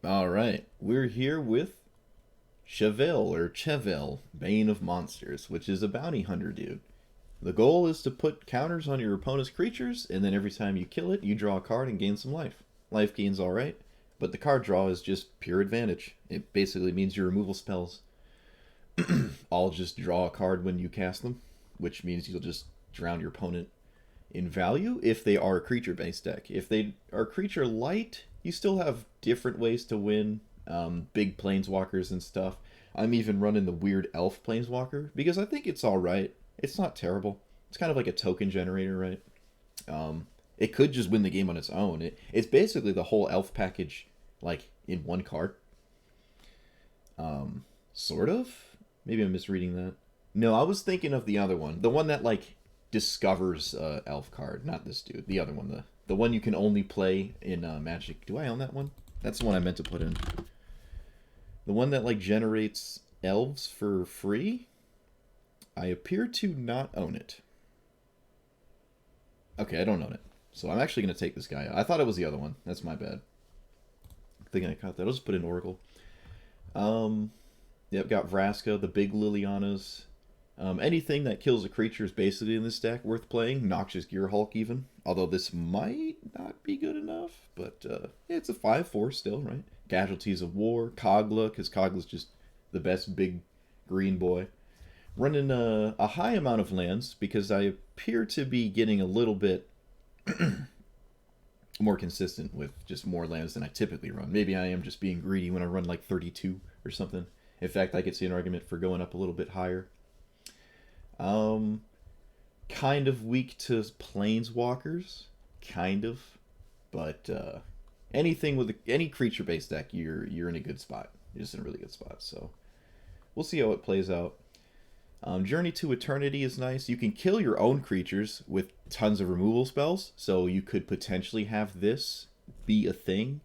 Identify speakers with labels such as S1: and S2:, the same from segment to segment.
S1: All right, we're here with Chevill, Bane of Monsters, which is a bounty hunter dude. The goal is to put counters on your opponent's creatures, and then every time you kill it, you draw a card and gain some life. Life gain's alright, but the card draw is just pure advantage. It basically means your removal spells all just draw a card when you cast them, which means you'll just drown your opponent in value if they are a creature-based deck. If they are creature light, you still have different ways to win. Big planeswalkers and stuff. I'm even running the weird elf planeswalker because I think it's alright. It's not terrible. It's kind of like a token generator, right? It could just win the game on its own. It's basically the whole elf package, like, in one card. Sort of? Maybe I'm misreading that. No, I was thinking of the other one. The one that, like, discovers elf card. Not this dude. The other one. The one you can only play in Magic. Do I own that one? That's the one I meant to put in. The one that, like, generates elves for free? I appear to not own it. Okay, I don't own it. So I'm actually going to take this guy out. I thought it was the other one. That's my bad. I think I caught that. I'll just put in Oracle. Yep, got Vraska, the big Lilianas. Anything that kills a creature is basically in this deck worth playing. Noxious Gearhulk even. Although this might not be good enough. But yeah, it's a 5/4 still, right? Casualties of War. Kogla, because Kogla's just the best big green boy. Running a high amount of lands because I appear to be getting a little bit more consistent with just more lands than I typically run. Maybe I am just being greedy when I run like 32 or something. In fact, I could see an argument for going up a little bit higher. Kind of weak to planeswalkers, kind of, but anything with any creature-based deck, you're in a good spot. You're just in a really good spot. So we'll see how it plays out. Journey to Eternity is nice. You can kill your own creatures with tons of removal spells, so you could potentially have this be a thing.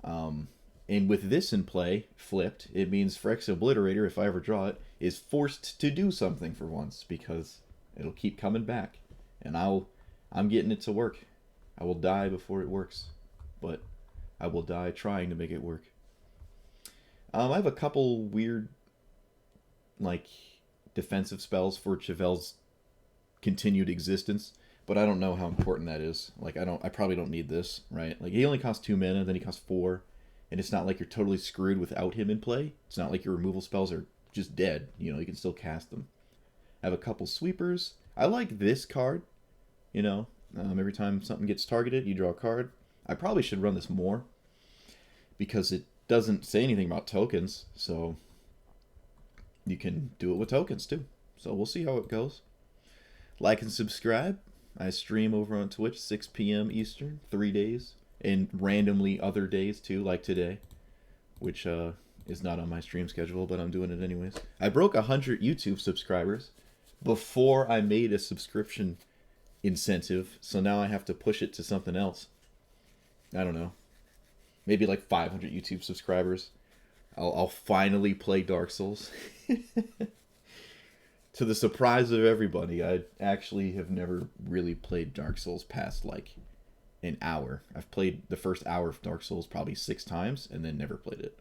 S1: And with this in play, flipped, it means Phyrex Obliterator, if I ever draw it, is forced to do something for once, because it'll keep coming back. And I'm getting it to work. I will die before it works, but I will die trying to make it work. I have a couple weird, like, defensive spells for Chevill's continued existence, but I don't know how important that is. Like, I probably don't need this, right? Like, he only costs 2 mana, then he costs 4, and it's not like you're totally screwed without him in play. It's not like your removal spells are just dead. You know, you can still cast them. I have a couple sweepers. I like this card, you know. Every time something gets targeted, you draw a card. I probably should run this more because it doesn't say anything about tokens, so you can do it with tokens too. So we'll see how it goes. Like and subscribe. I stream over on Twitch 6 p.m. Eastern, 3 days. And randomly other days too, like today. Which is not on my stream schedule, but I'm doing it anyways. I broke 100 YouTube subscribers before I made a subscription incentive. So now I have to push it to something else. I don't know. Maybe like 500 YouTube subscribers. I'll finally play Dark Souls. To the surprise of everybody, I actually have never really played Dark Souls past like an hour. I've played the first hour of Dark Souls probably 6 times and then never played it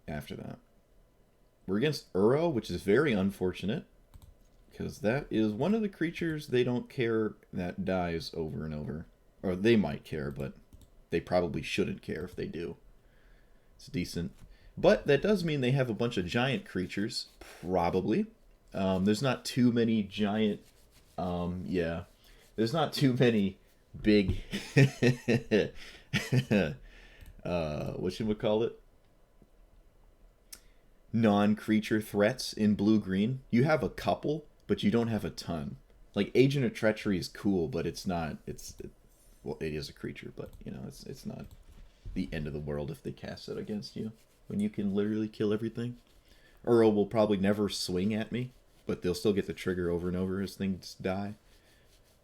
S1: after that. We're against Uro, which is very unfortunate because that is one of the creatures they don't care that dies over and over. Or they might care, but they probably shouldn't care if they do. It's decent. But that does mean they have a bunch of giant creatures, probably. There's not too many giant... yeah. There's not too many big... whatchamacallit? Non-creature threats in blue-green. You have a couple, but you don't have a ton. Like, Agent of Treachery is cool, but it's not... Well, it is a creature, but, you know, it's not the end of the world if they cast it against you. When you can literally kill everything. Uro will probably never swing at me, but they'll still get the trigger over and over as things die.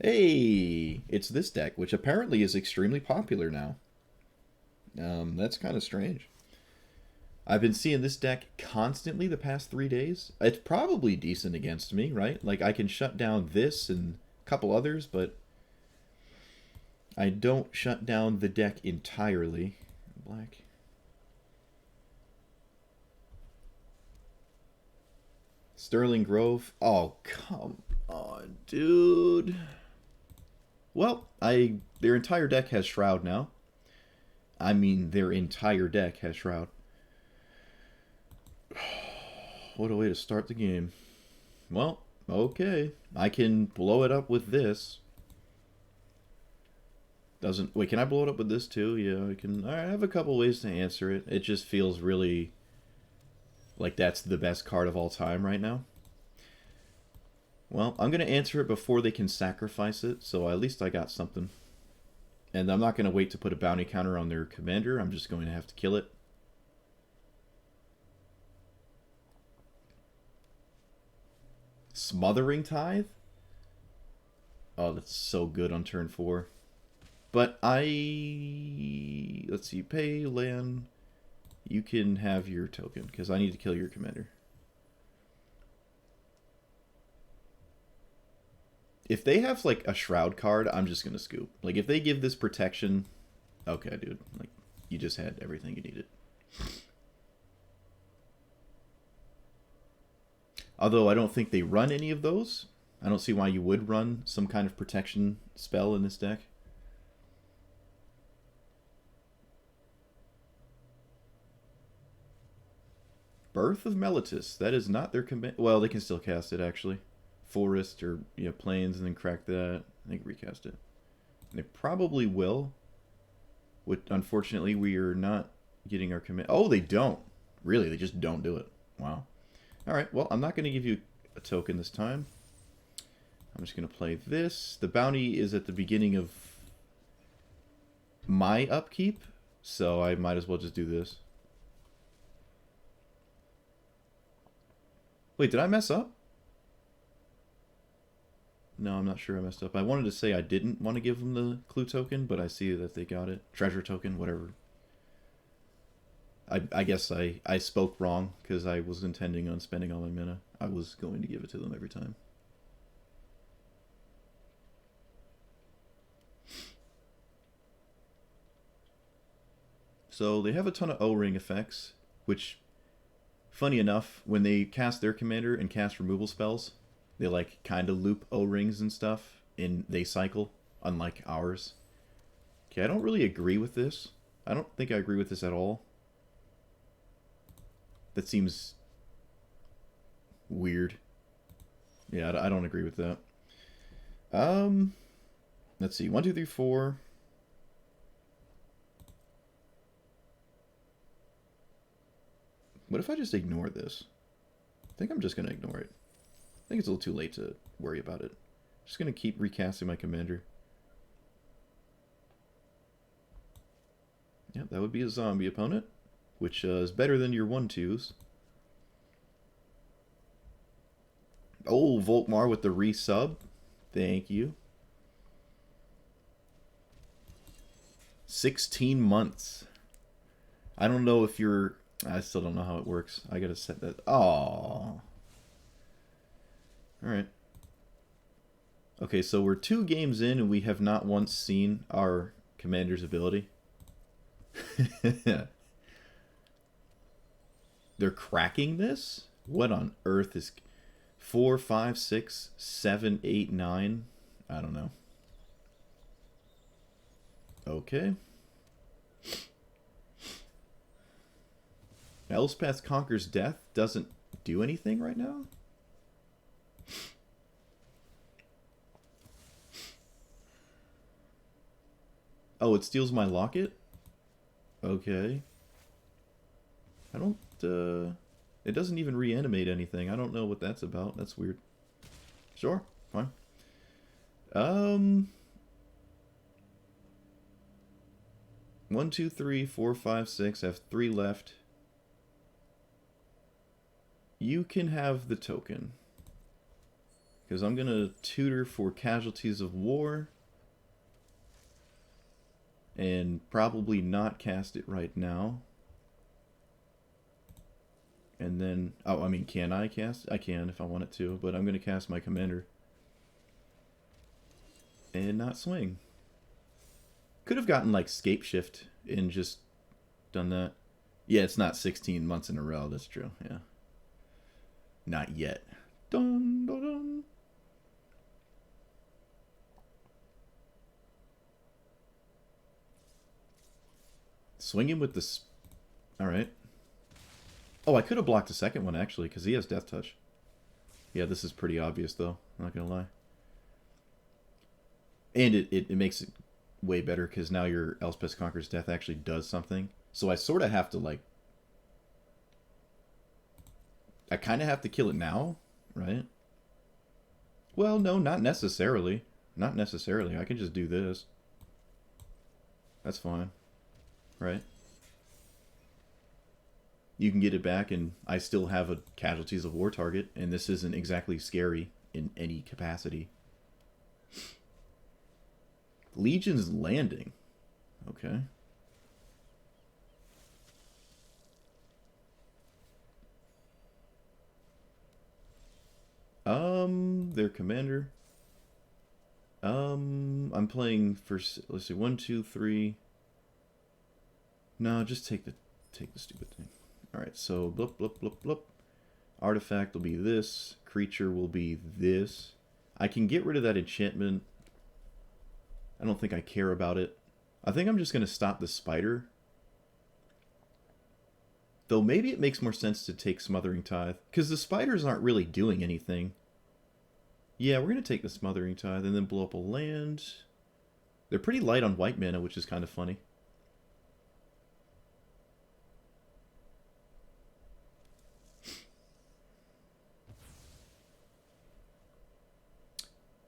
S1: Hey! It's this deck, which apparently is extremely popular now. That's kind of strange. I've been seeing this deck constantly the past 3 days. It's probably decent against me, right? Like, I can shut down this and a couple others, but I don't shut down the deck entirely. Black. Sterling Grove. Oh, come on, dude. Well, their entire deck has Shroud now. I mean, their entire deck has Shroud. What a way to start the game. Well, okay. I can blow it up with this. Doesn't... Wait, can I blow it up with this too? Yeah, I can. I have a couple ways to answer it. It just feels really... like that's the best card of all time right now. Well, I'm going to answer it before they can sacrifice it, so at least I got something. And I'm not going to wait to put a bounty counter on their commander. I'm just going to have to kill it. Smothering Tithe? Oh, that's so good on turn 4. But let's see, pay land. You can have your token, because I need to kill your commander. If they have, like, a Shroud card, I'm just going to scoop. Like, if they give this protection... Okay, dude. Like, you just had everything you needed. Although I don't think they run any of those. I don't see why you would run some kind of protection spell in this deck. Birth of Meletis. That is not their command. Well, they can still cast it, actually. Forest or plains and then crack that. I think recast it. They probably will. Which, unfortunately, we are not getting our command. Oh, they don't. Really, they just don't do it. Wow. Alright, well, I'm not going to give you a token this time. I'm just going to play this. The bounty is at the beginning of my upkeep, so I might as well just do this. Wait, did I mess up? No, I'm not sure I messed up. I wanted to say I didn't want to give them the clue token, but I see that they got it. Treasure token, whatever. I guess I spoke wrong, because I was intending on spending all my mana. I was going to give it to them every time. So they have a ton of O-ring effects, which, funny enough, when they cast their commander and cast removal spells, they like kind of loop O-rings and stuff, and they cycle, unlike ours. Okay, I don't really agree with this. I don't think I agree with this at all. That seems weird. Yeah, I don't agree with that. Let's see. 1, 2, 3, 4. What if I just ignore this? I think I'm just going to ignore it. I think it's a little too late to worry about it. Just going to keep recasting my commander. Yep, that would be a zombie opponent, which is better than your 1/2s. Oh, Volkmar with the resub. Thank you. 16 months. I don't know if you're... I still don't know how it works. I gotta set that... Aww. Alright. Okay, so we're 2 games in and we have not once seen our commander's ability. They're cracking this? What on earth is... 4, 5, 6, 7, 8, 9? I don't know. Okay. Elspeth Conquers Death doesn't do anything right now? Oh, it steals my locket? Okay. I don't, it doesn't even reanimate anything. I don't know what that's about. That's weird. Sure, fine. 1, 2, 3, 4, 5, 6. I have 3 left. You can have the token. Because I'm going to tutor for Casualties of War. And probably not cast it right now. And then... Oh, I mean, can I cast? I can if I want it to. But I'm going to cast my commander. And not swing. Could have gotten like Scape Shift and just done that. Yeah, it's not 16 months in a row. That's true. Yeah. Not yet. Dun, dun, dun. Swinging with this. All right. Oh, I could have blocked the second one actually because he has Death Touch. Yeah, this is pretty obvious though. I'm not gonna lie. And it makes it way better because now your Elspeth Conqueror's Death actually does something. So I sort of have to like. I kind of have to kill it now, right? Well, no, not necessarily. Not necessarily. I can just do this. That's fine. Right? You can get it back, and I still have a Casualties of War target, and this isn't exactly scary in any capacity. Legion's Landing. Okay. Their commander. I'm playing for, let's see, 1, 2, 3. No, just take the stupid thing. All right, so blup blup blup blup. Artifact will be this. Creature will be this. I can get rid of that enchantment. I don't think I care about it. I think I'm just gonna stop the spider. Though maybe it makes more sense to take Smothering Tithe because the spiders aren't really doing anything. Yeah, we're going to take the Smothering Tithe and then blow up a land. They're pretty light on white mana, which is kind of funny.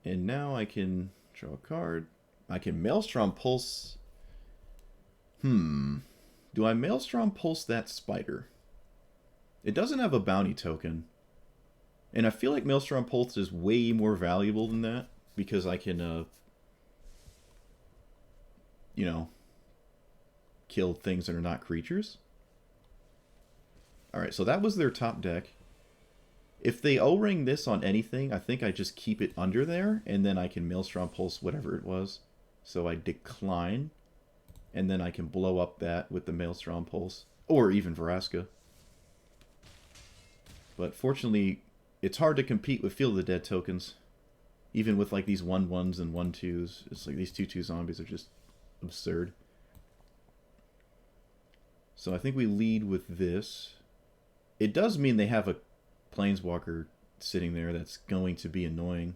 S1: And now I can draw a card. I can Maelstrom Pulse. Do I Maelstrom Pulse that spider? It doesn't have a bounty token. And I feel like Maelstrom Pulse is way more valuable than that. Because I can, you know, kill things that are not creatures. Alright, so that was their top deck. If they O-ring this on anything, I think I just keep it under there. And then I can Maelstrom Pulse whatever it was. So I decline. And then I can blow up that with the Maelstrom Pulse. Or even Vraska. But fortunately, it's hard to compete with Field of the Dead tokens. Even with like these 1/1s and 1/2s. It's like these 2/2 zombies are just absurd. So I think we lead with this. It does mean they have a Planeswalker sitting there that's going to be annoying.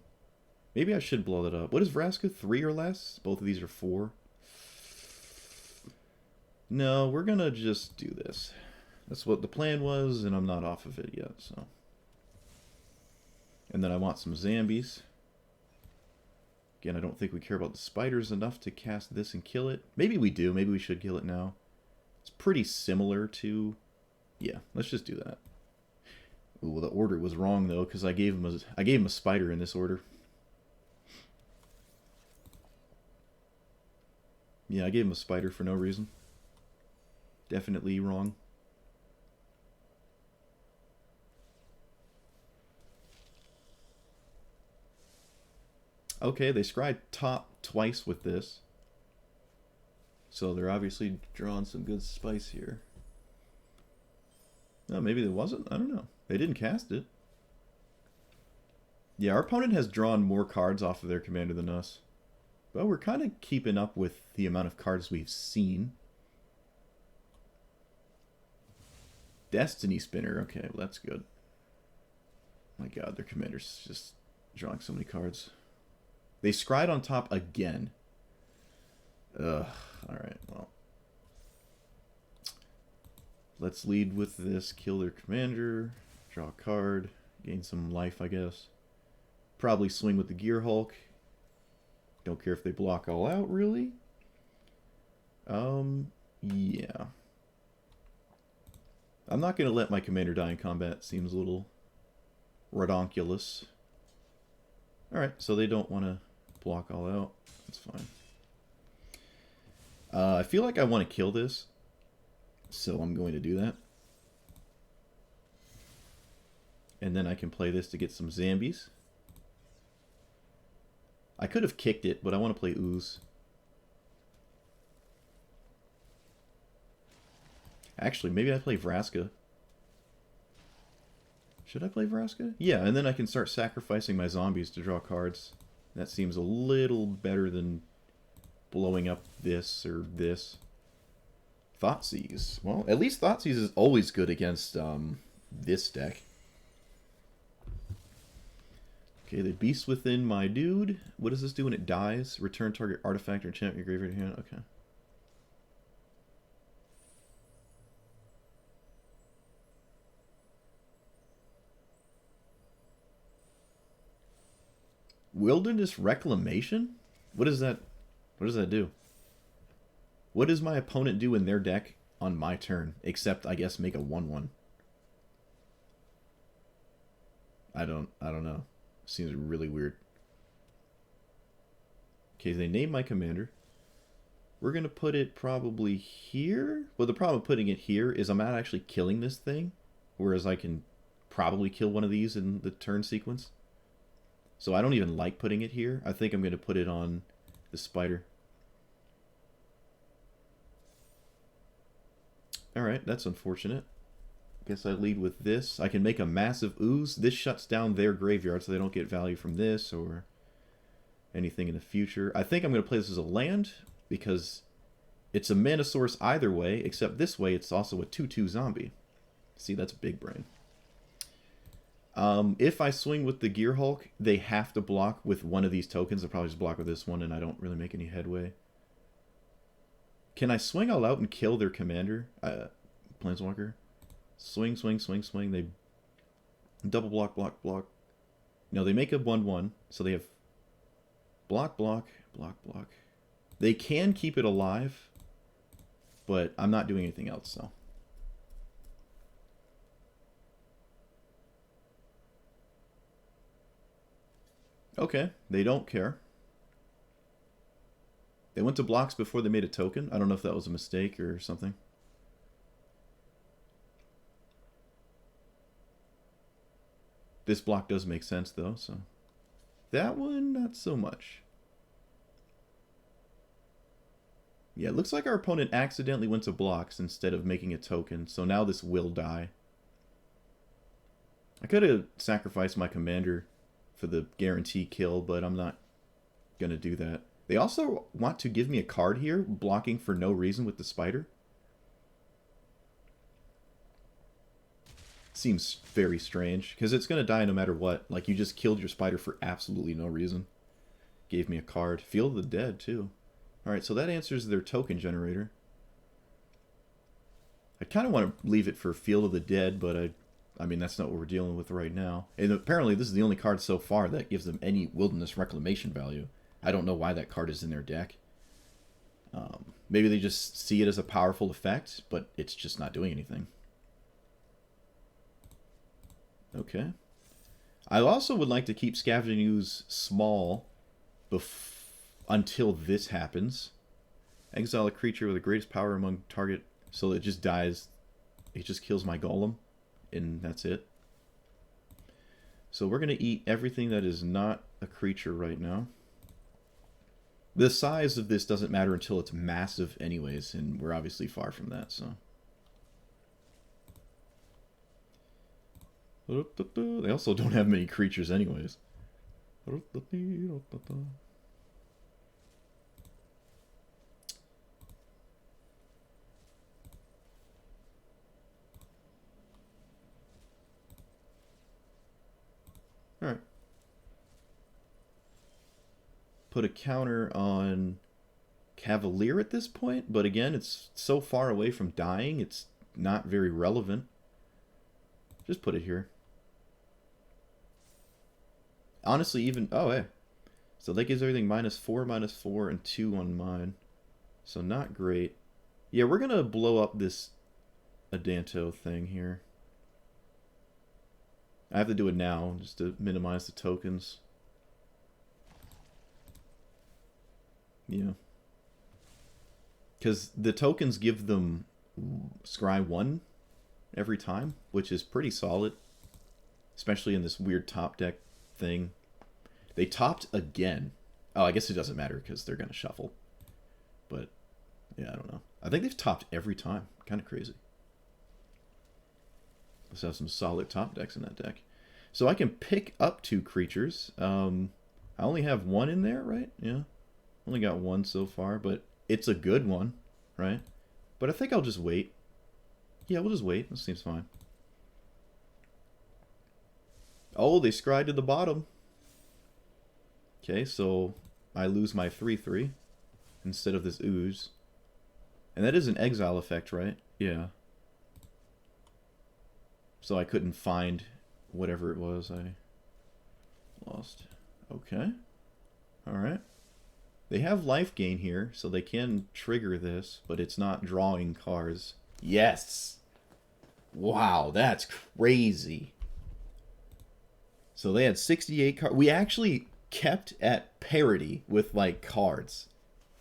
S1: Maybe I should blow that up. What is Vraska? 3 or less? Both of these are 4. No, we're going to just do this. That's what the plan was, and I'm not off of it yet, so. And then I want some Zambies. Again, I don't think we care about the spiders enough to cast this and kill it. Maybe we do. Maybe we should kill it now. It's pretty similar to... Yeah, let's just do that. Ooh, the order was wrong, though, because I gave him a spider in this order. Yeah, I gave him a spider for no reason. Definitely wrong. Okay, they scryed top twice with this. So they're obviously drawing some good spice here. No, maybe there wasn't. I don't know. They didn't cast it. Yeah, our opponent has drawn more cards off of their commander than us. But we're kind of keeping up with the amount of cards we've seen. Destiny Spinner. Okay, well, that's good. My god, their commander's just drawing so many cards. They scryed on top again. Ugh. Alright, well. Let's lead with this. Kill their commander. Draw a card. Gain some life, I guess. Probably swing with the Gear Hulk. Don't care if they block all out, really. Yeah. I'm not going to let my commander die in combat. Seems a little redonkulous. Alright, so they don't want to block all out. That's fine. I feel like I want to kill this. So I'm going to do that. And then I can play this to get some Zambies. I could have kicked it, but I want to play Ooze. Actually, maybe I play Vraska. Should I play Vraska? Yeah, and then I can start sacrificing my zombies to draw cards. That seems a little better than blowing up this or this. Thoughtseize. Well, at least Thoughtseize is always good against this deck. Okay, the Beast Within my dude. What does this do when it dies? Return target artifact or enchantment your graveyard hand. Okay. Wilderness Reclamation? What is that? What does that do? What does my opponent do in their deck on my turn? Except, I guess, make a 1/1. I don't know. Seems really weird. Okay, they name my commander. We're going to put it probably here. Well, the problem with putting it here is I'm not actually killing this thing. Whereas I can probably kill one of these in the turn sequence. So I don't even like putting it here. I think I'm going to put it on the spider. Alright, that's unfortunate. Guess I lead with this. I can make a massive ooze. This shuts down their graveyard so they don't get value from this or anything in the future. I think I'm going to play this as a land because it's a mana source either way, except this way it's also a 2/2 zombie. See, that's big brain. If I swing with the Gear Hulk, they have to block with one of these tokens. I'll probably just block with this one and I don't really make any headway. Can I swing all out and kill their commander? Planeswalker? Swing, swing, swing, swing. They double block, block, block. No, they make a 1/1, so they have block, block, block, block. They can keep it alive, but I'm not doing anything else, so. Okay, they don't care. They went to blocks before they made a token. I don't know if that was a mistake or something. This block does make sense, though, so... That one, not so much. Yeah, it looks like our opponent accidentally went to blocks instead of making a token, so now this will die. I could have sacrificed my commander for the guarantee kill, but I'm not going to do that. They also want to give me a card here, blocking for no reason with the spider. Seems very strange, because it's going to die no matter what. Like, you just killed your spider for absolutely no reason. Gave me a card. Field of the Dead, too. Alright, so that answers their token generator. I kind of want to leave it for Field of the Dead, but I mean, that's not what we're dealing with right now. And apparently, this is the only card so far that gives them any Wilderness Reclamation value. I don't know why that card is in their deck. Maybe they just see it as a powerful effect, but it's just not doing anything. Okay. I also would like to keep Scavenging Ooze small until this happens. Exile a creature with the greatest power among target, so it just dies. It just kills my golem, and that's it. So we're going to eat everything that is not a creature right now. The size of this doesn't matter until it's massive anyways, and we're obviously far from that, so... They also don't have many creatures anyways. Alright. Put a counter on Cavalier at this point, but again, it's so far away from dying, it's not very relevant. Just put it here. Honestly, even... Oh, hey. So that gives everything -4, and 2 on mine. So not great. Yeah, we're going to blow up this Adanto thing here. I have to do it now, just to minimize the tokens. Yeah. Because the tokens give them Scry 1 every time, which is pretty solid. Especially in this weird top deck thing. They topped again. Oh, I guess it doesn't matter because they're going to shuffle. But, yeah, I don't know. I think they've topped every time. Kind of crazy. Let's have some solid top decks in that deck. So I can pick up 2 creatures. I only have 1 in there, right? Yeah. Only got 1 so far, but it's a good one, right? But I think I'll just wait. Yeah, we'll just wait. This seems fine. Oh, they scried to the bottom. Okay, so I lose my 3/3 instead of this ooze. And that is an exile effect, right? Yeah. So I couldn't find whatever it was I lost. Okay. Alright. They have life gain here, so they can trigger this, but it's not drawing cards. Yes! Wow, that's crazy. So they had 68 cards. We actually kept at parity with, like, cards.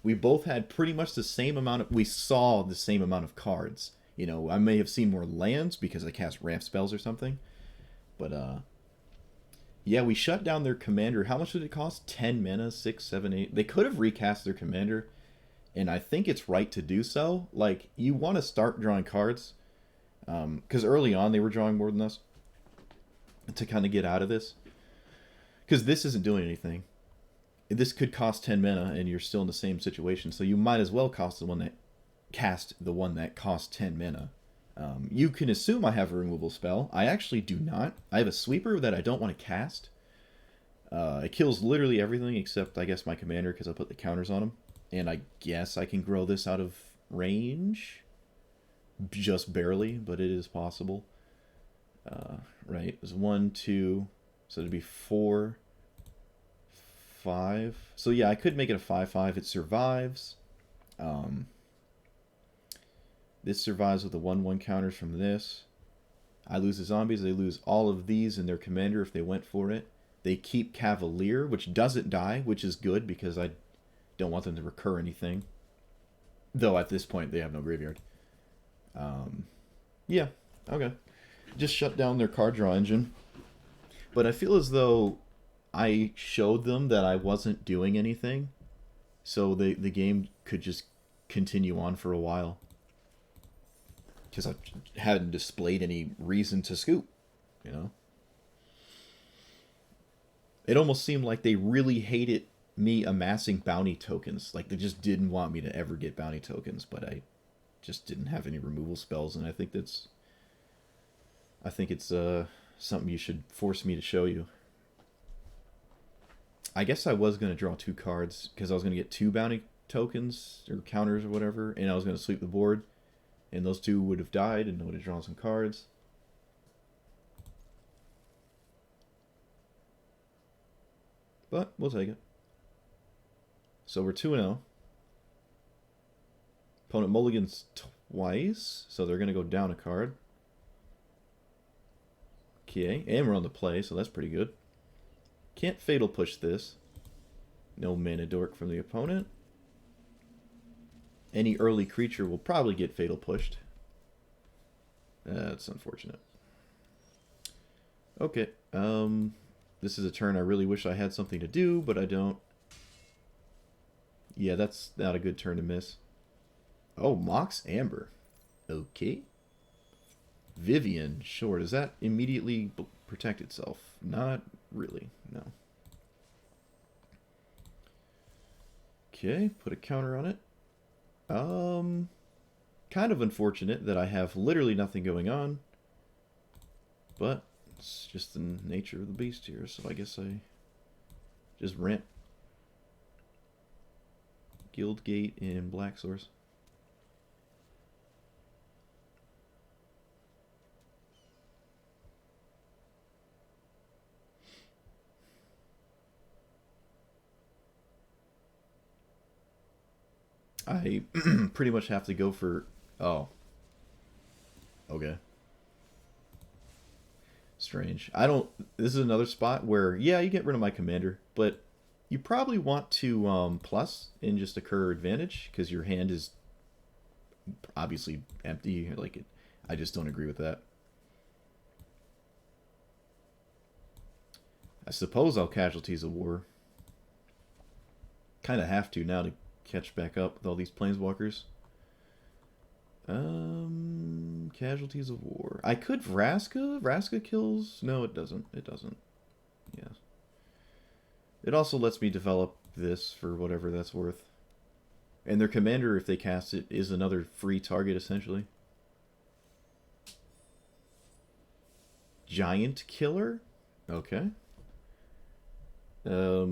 S1: We both had pretty much the same amount of... We saw the same amount of cards. You know, I may have seen more lands because I cast ramp spells or something. But, yeah, we shut down their commander. How much did it cost? 10 mana? 6, 7, 8? They could have recast their commander, and I think it's right to do so. Like, you want to start drawing cards, because early on they were drawing more than us, to kind of get out of this. Because this isn't doing anything. This could cost 10 mana, and you're still in the same situation, so you might as well cast the one that costs 10 mana. You can assume I have a removal spell. I actually do not. I have a sweeper that I don't want to cast. It kills literally everything except, I guess, my commander, because I put the counters on him. And I guess I can grow this out of range. Just barely, but it is possible. Right, there's 1, 2, so it'd be 4, 5. So yeah, I could make it a 5/5. It survives. This survives with the 1/1 counters from this. I lose the zombies. They lose all of these in their commander if they went for it. They keep Cavalier, which doesn't die, which is good because I don't want them to recur anything. Though at this point they have no graveyard. Yeah, okay. Just shut down their card draw engine. But I feel as though I showed them that I wasn't doing anything. So the game could just continue on for a while. Because I hadn't displayed any reason to scoop, you know? It almost seemed like they really hated me amassing bounty tokens. Like, they just didn't want me to ever get bounty tokens, but I just didn't have any removal spells, and I think it's something you should force me to show you. I guess I was going to draw 2 cards, because I was going to get 2 bounty tokens, or counters or whatever, and I was going to sweep the board. And those 2 would have died, and I would have drawn some cards. But we'll take it. So we're 2-0. Opponent mulligans twice, so they're going to go down a card. Okay, and we're on the play, so that's pretty good. Can't Fatal Push this. No mana dork from the opponent. Any early creature will probably get Fatal Pushed. That's unfortunate. Okay. This is a turn I really wish I had something to do, but I don't. Yeah, that's not a good turn to miss. Oh, Mox Amber. Okay. Vivian. Sure. Does that immediately protect itself? Not really. No. Okay. Put a counter on it. Kind of unfortunate that I have literally nothing going on, but it's just the nature of the beast here, so I guess I just ramp Guildgate and Black Source. I pretty much have to go for... Oh. Okay. Strange. I don't... This is another spot where, yeah, you get rid of my commander, but you probably want to plus in just occur advantage, because your hand is obviously empty. Like, I just don't agree with that. I suppose I'll Casualties of War. Kind of have to now to catch back up with all these planeswalkers. Okay. Casualties of War. I could Vraska. Vraska kills. No, it doesn't. It doesn't. Yes. It also lets me develop this for whatever that's worth. And their commander, if they cast it, is another free target essentially. Giant Killer. Okay. Well,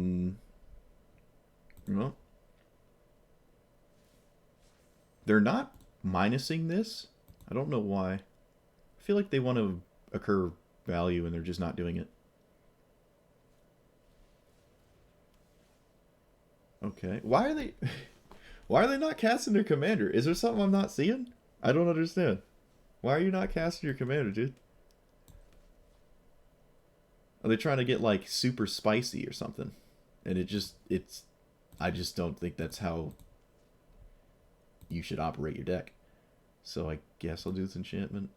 S1: they're not minusing this. I don't know why. I feel like they want to occur value and they're just not doing it. Okay. Why are they not casting their commander? Is there something I'm not seeing? I don't understand. Why are you not casting your commander, dude? Are they trying to get like super spicy or something? And I just don't think that's how you should operate your deck. So I guess I'll do this enchantment.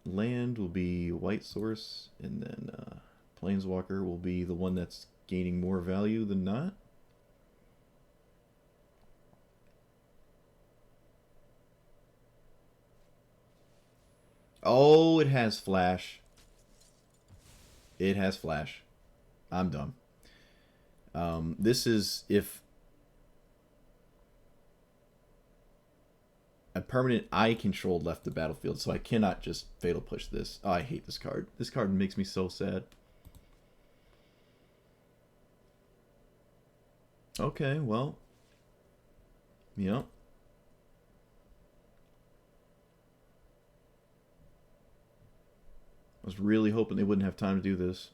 S1: Land will be white source, and then Planeswalker will be the one that's gaining more value than not. Oh, it has flash. It has flash. I'm dumb. This is if a permanent I controlled left the battlefield, so I cannot just fatal push this. Oh, I hate this card. This card makes me so sad. Okay, well. Yep. I was really hoping they wouldn't have time to do this.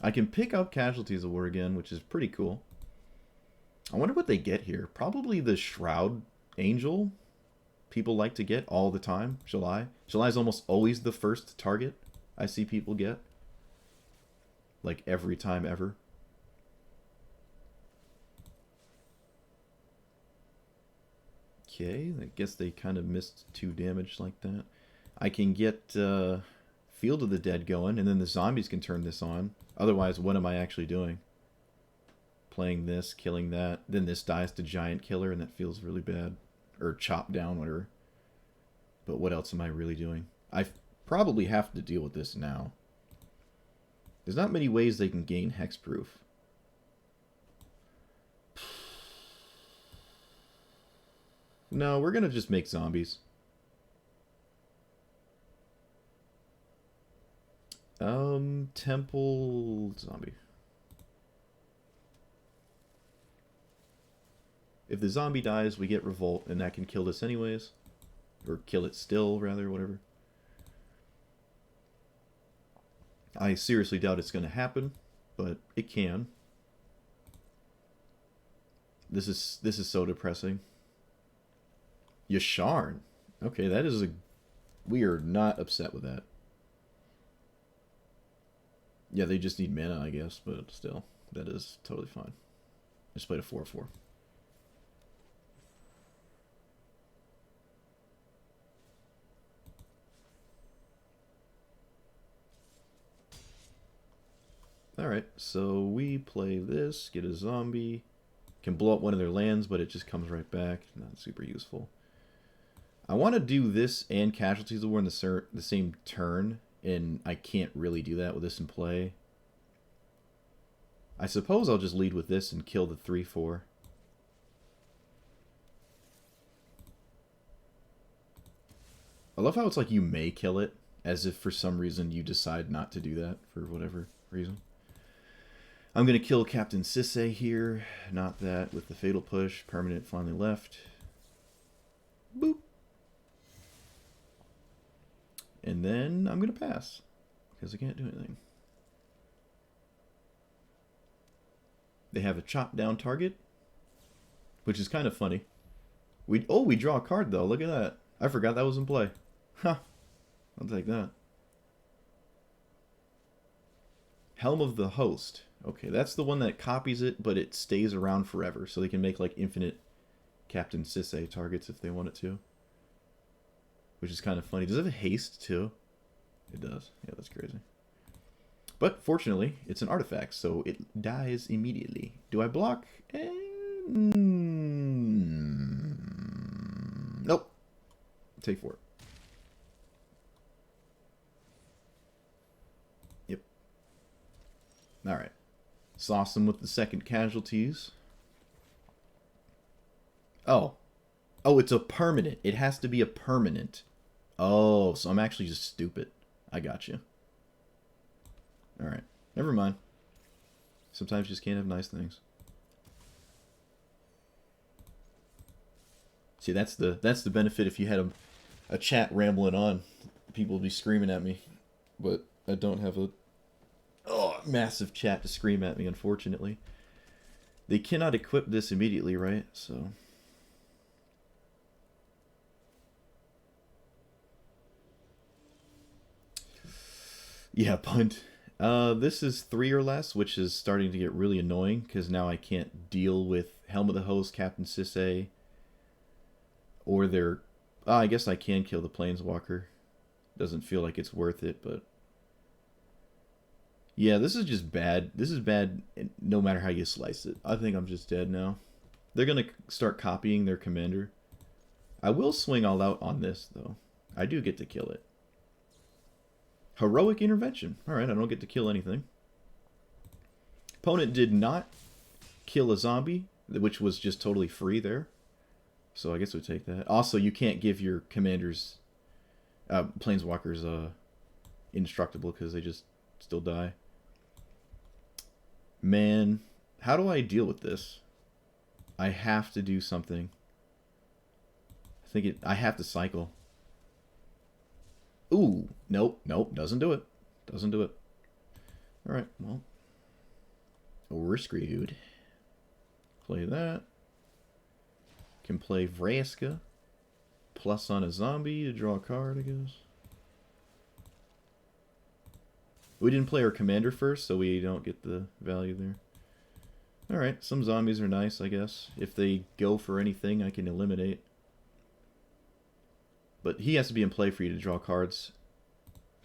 S1: I can pick up Casualties of War again, which is pretty cool. I wonder what they get here. Probably the Shroud Angel people like to get all the time. July is almost always the first target I see people get. Like every time ever. Okay, I guess they kind of missed 2 damage like that. I can get Field of the Dead going, and then the zombies can turn this on. Otherwise, what am I actually doing? Playing this, killing that. Then this dies to Giant Killer, and that feels really bad. Or chop down, whatever. But what else am I really doing? I probably have to deal with this now. There's not many ways they can gain hexproof. No, we're going to just make zombies. Temple zombie. If the zombie dies, we get Revolt, and that can kill this anyways. Or kill it still, rather, whatever. I seriously doubt it's going to happen, but it can. This is so depressing. Yasharn. Okay, that is a... We are not upset with that. Yeah, they just need mana, I guess, but still, that is totally fine. Just played a 4/4. Alright, so we play this, get a zombie. Can blow up one of their lands, but it just comes right back. Not super useful. I want to do this and Casualties of War in the same turn, and I can't really do that with this in play. I suppose I'll just lead with this and kill the 3/4. I love how it's like you may kill it, as if for some reason you decide not to do that, for whatever reason. I'm going to kill Captain Sisse here, not that, with the Fatal Push. Permanent finally left. Boop. And then I'm going to pass, because I can't do anything. They have a chop down target, which is kind of funny. We draw a card though. Look at that. I forgot that was in play. Huh. I'll take that. Helm of the Host. Okay, that's the one that copies it, but it stays around forever, so they can make like infinite Captain Sisse targets if they want it to. Which is kind of funny. Does it have haste too? It does. Yeah, that's crazy. But fortunately, it's an artifact, so it dies immediately. Do I block? Nope. Take 4. Alright. Sauce them with the second casualties. Oh. Oh, it's a permanent. It has to be a permanent. Oh, so I'm actually just stupid. I got you. Alright. Never mind. Sometimes you just can't have nice things. See, that's the benefit if you had a chat rambling on. People would be screaming at me. But I don't have a massive chat to scream at me, unfortunately. They cannot equip this immediately, right? So... yeah, punt. This is 3 or less, which is starting to get really annoying, because now I can't deal with Helm of the Host, Captain Sisay, or their... I guess I can kill the Planeswalker. Doesn't feel like it's worth it, but... yeah, this is just bad. This is bad no matter how you slice it. I think I'm just dead now. They're going to start copying their commander. I will swing all out on this, though. I do get to kill it. Heroic Intervention. Alright, I don't get to kill anything. Opponent did not kill a zombie, which was just totally free there. So I guess we'll take that. Also, you can't give your commanders, Planeswalkers, indestructible because they just still die. Man, how do I deal with this? I have to do something. I have to cycle. Ooh, nope, doesn't do it. Doesn't do it. Alright, well. We're screwed. Play that. Can play Vraska. Plus on a zombie to draw a card, I guess. We didn't play our commander first, so we don't get the value there. Alright, some zombies are nice, I guess. If they go for anything, I can eliminate. But he has to be in play for you to draw cards.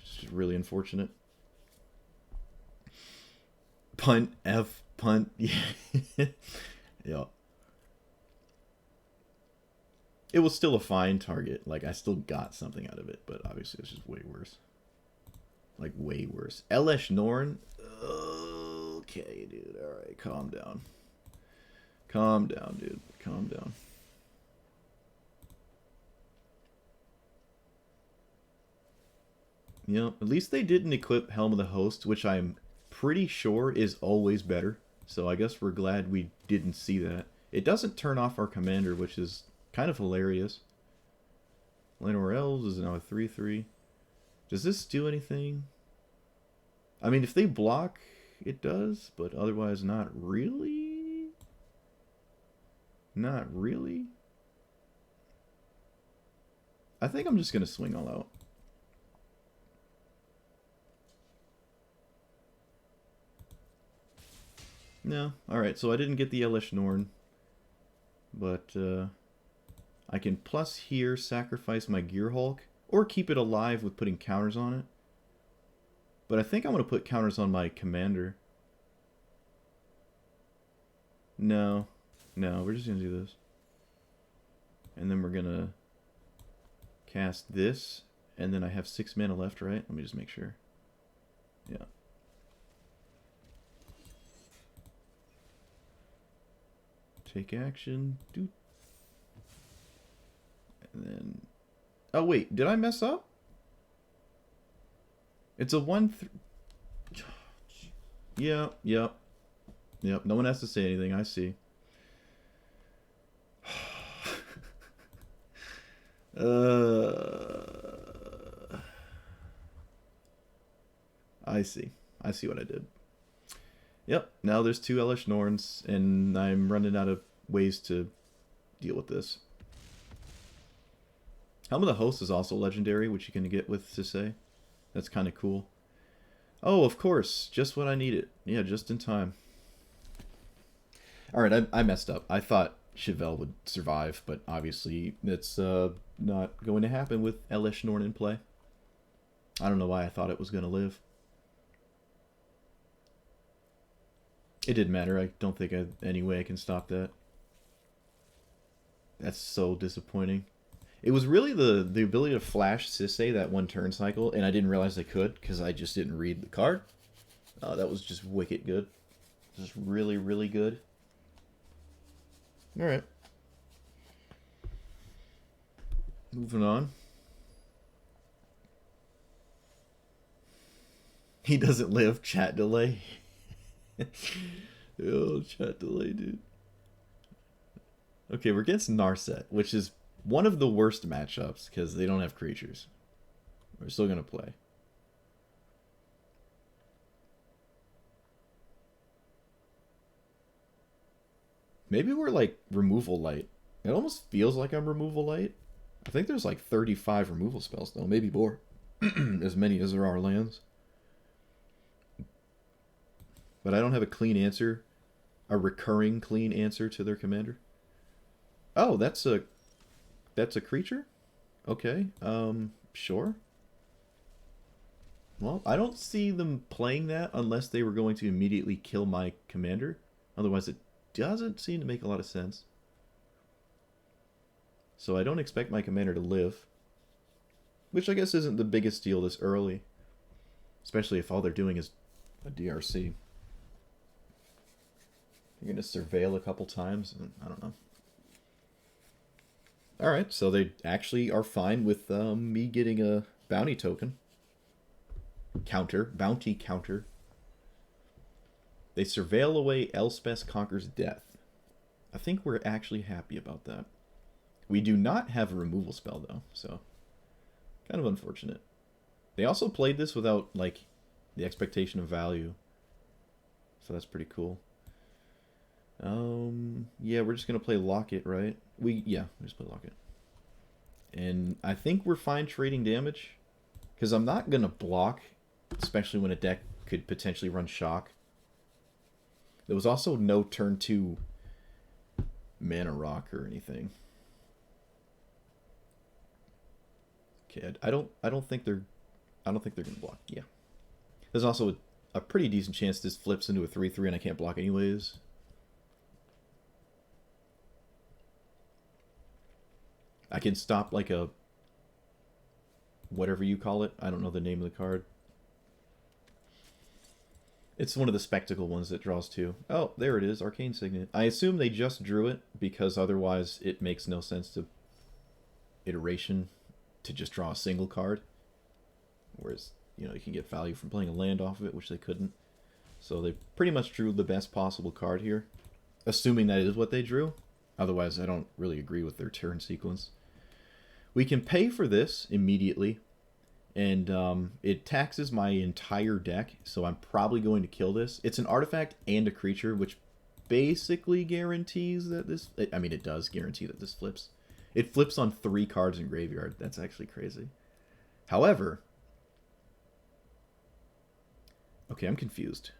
S1: It's really unfortunate. Punt, F, punt. Yeah. Yeah. It was still a fine target. Like, I still got something out of it, but obviously it's just way worse. Like, way worse. Elesh Norn? Okay, dude. Alright, calm down. Calm down, dude. Calm down. You know, at least they didn't equip Helm of the Host, which I'm pretty sure is always better. So I guess we're glad we didn't see that. It doesn't turn off our commander, which is kind of hilarious. Llanowar Elves is now a 3/3. Does this do anything? I mean, if they block, it does, but otherwise not really. Not really. I think I'm just going to swing all out. No. Alright, so I didn't get the Elesh Norn. But I can plus here sacrifice my Gearhulk, or keep it alive with putting counters on it. But I think I'm going to put counters on my commander. No. No, we're just going to do this. And then we're going to cast this. And then I have 6 mana left, right? Let me just make sure. Yeah. Take action. Doot. And then... oh, wait. Did I mess up? It's a 1-3... yeah, yep. Yep, no one has to say anything. I see. I see. I see what I did. Yep, now there's 2 Elesh Norns, and I'm running out of ways to deal with this. Helm of the Host is also legendary, which you can get with Sisay. That's kind of cool. Oh, of course, just what I needed. Yeah, just in time. Alright, I messed up. I thought Chevill would survive, but obviously it's not going to happen with Elesh Norn in play. I don't know why I thought it was going to live. It didn't matter. I don't think I have any way I can stop that. That's so disappointing. It was really the ability to flash Sisay that one turn cycle, and I didn't realize I could because I just didn't read the card. That was just wicked good. Just really, really good. Alright. Moving on. He doesn't live. Chat delay. Oh, chat delay, dude. Okay, we're against Narset, which is one of the worst matchups because they don't have creatures. We're still going to play. Maybe we're like removal light. It almost feels like I'm removal light. I think there's like 35 removal spells though, maybe more. As many as there are lands. But I don't have a clean answer. A recurring clean answer to their commander. Oh, that's a creature? Okay. Sure. Well, I don't see them playing that unless they were going to immediately kill my commander. Otherwise it doesn't seem to make a lot of sense. So I don't expect my commander to live. Which I guess isn't the biggest deal this early. Especially if all they're doing is a DRC. You're going to surveil a couple times? I don't know. Alright, so they actually are fine with me getting a bounty token. Bounty counter. They surveil away Elspeth Conquers Death. I think we're actually happy about that. We do not have a removal spell, though, so kind of unfortunate. They also played this without, like, the expectation of value. So that's pretty cool. Yeah, we're just going to play Locket, right? We just play Locket. And I think we're fine trading damage. Because I'm not going to block, especially when a deck could potentially run Shock. There was also no turn 2 mana rock or anything. Okay, I don't think they're gonna block. Yeah. There's also a pretty decent chance this flips into a 3/3 and I can't block anyways. I can stop like a whatever you call it. I don't know the name of the card. It's one of the spectacle ones that draws 2. Oh, there it is, Arcane Signet. I assume they just drew it because otherwise it makes no sense to iteration to just draw a single card. Whereas, you know, you can get value from playing a land off of it, which they couldn't. So they pretty much drew the best possible card here. Assuming that is what they drew. Otherwise, I don't really agree with their turn sequence. We can pay for this immediately. And it taxes my entire deck, so I'm probably going to kill this. It's an artifact and a creature, which basically guarantees that this... I mean, it does guarantee that this flips. It flips on 3 cards in graveyard. That's actually crazy. However... Okay, I'm confused.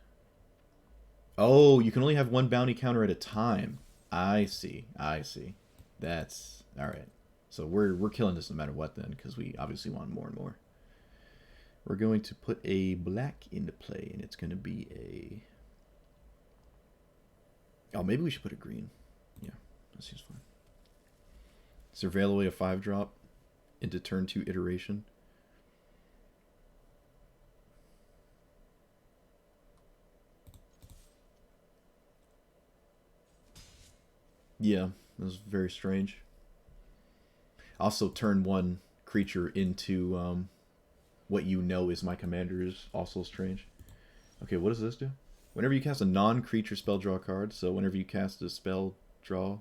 S1: Oh, you can only have 1 bounty counter at a time. I see. That's... Alright. So we're killing this no matter what then, because we obviously want more and more. We're going to put a black into play, and it's going to be a... Oh, maybe we should put a green. Yeah, that seems fine. Surveil away a 5-drop into turn 2 iteration. Yeah, that was very strange. Also, turn 1 creature into... what you know is my commander is also strange. Okay, what does this do? Whenever you cast a non-creature spell, draw a card. So whenever you cast a spell, draw.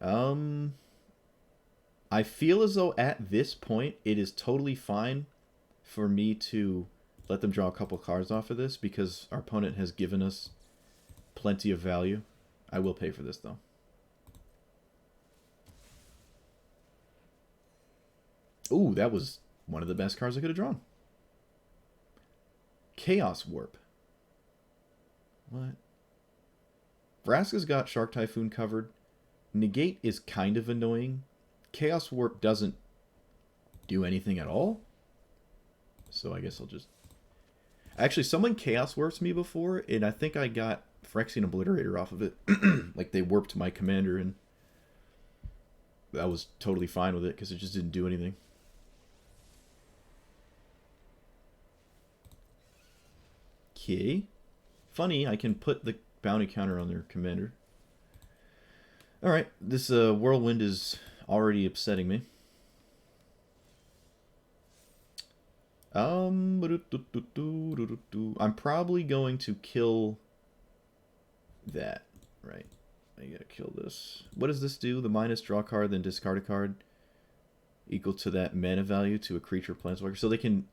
S1: I feel as though at this point it is totally fine for me to let them draw a couple cards off of this because our opponent has given us plenty of value. I will pay for this though. Ooh, that was one of the best cards I could have drawn. Chaos Warp. What? Vraska's got Shark Typhoon covered. Negate is kind of annoying. Chaos Warp doesn't do anything at all. So I guess I'll just... Actually, someone Chaos Warps me before, and I think I got Phyrexian Obliterator off of it. Like, they warped my commander, and I was totally fine with it, because it just didn't do anything. Okay. Funny, I can put the bounty counter on their commander. Alright, this whirlwind is already upsetting me. I'm probably going to kill that. Right. I gotta kill this. What does this do? The minus draw card, then discard a card equal to that mana value to a creature planeswalker. So they can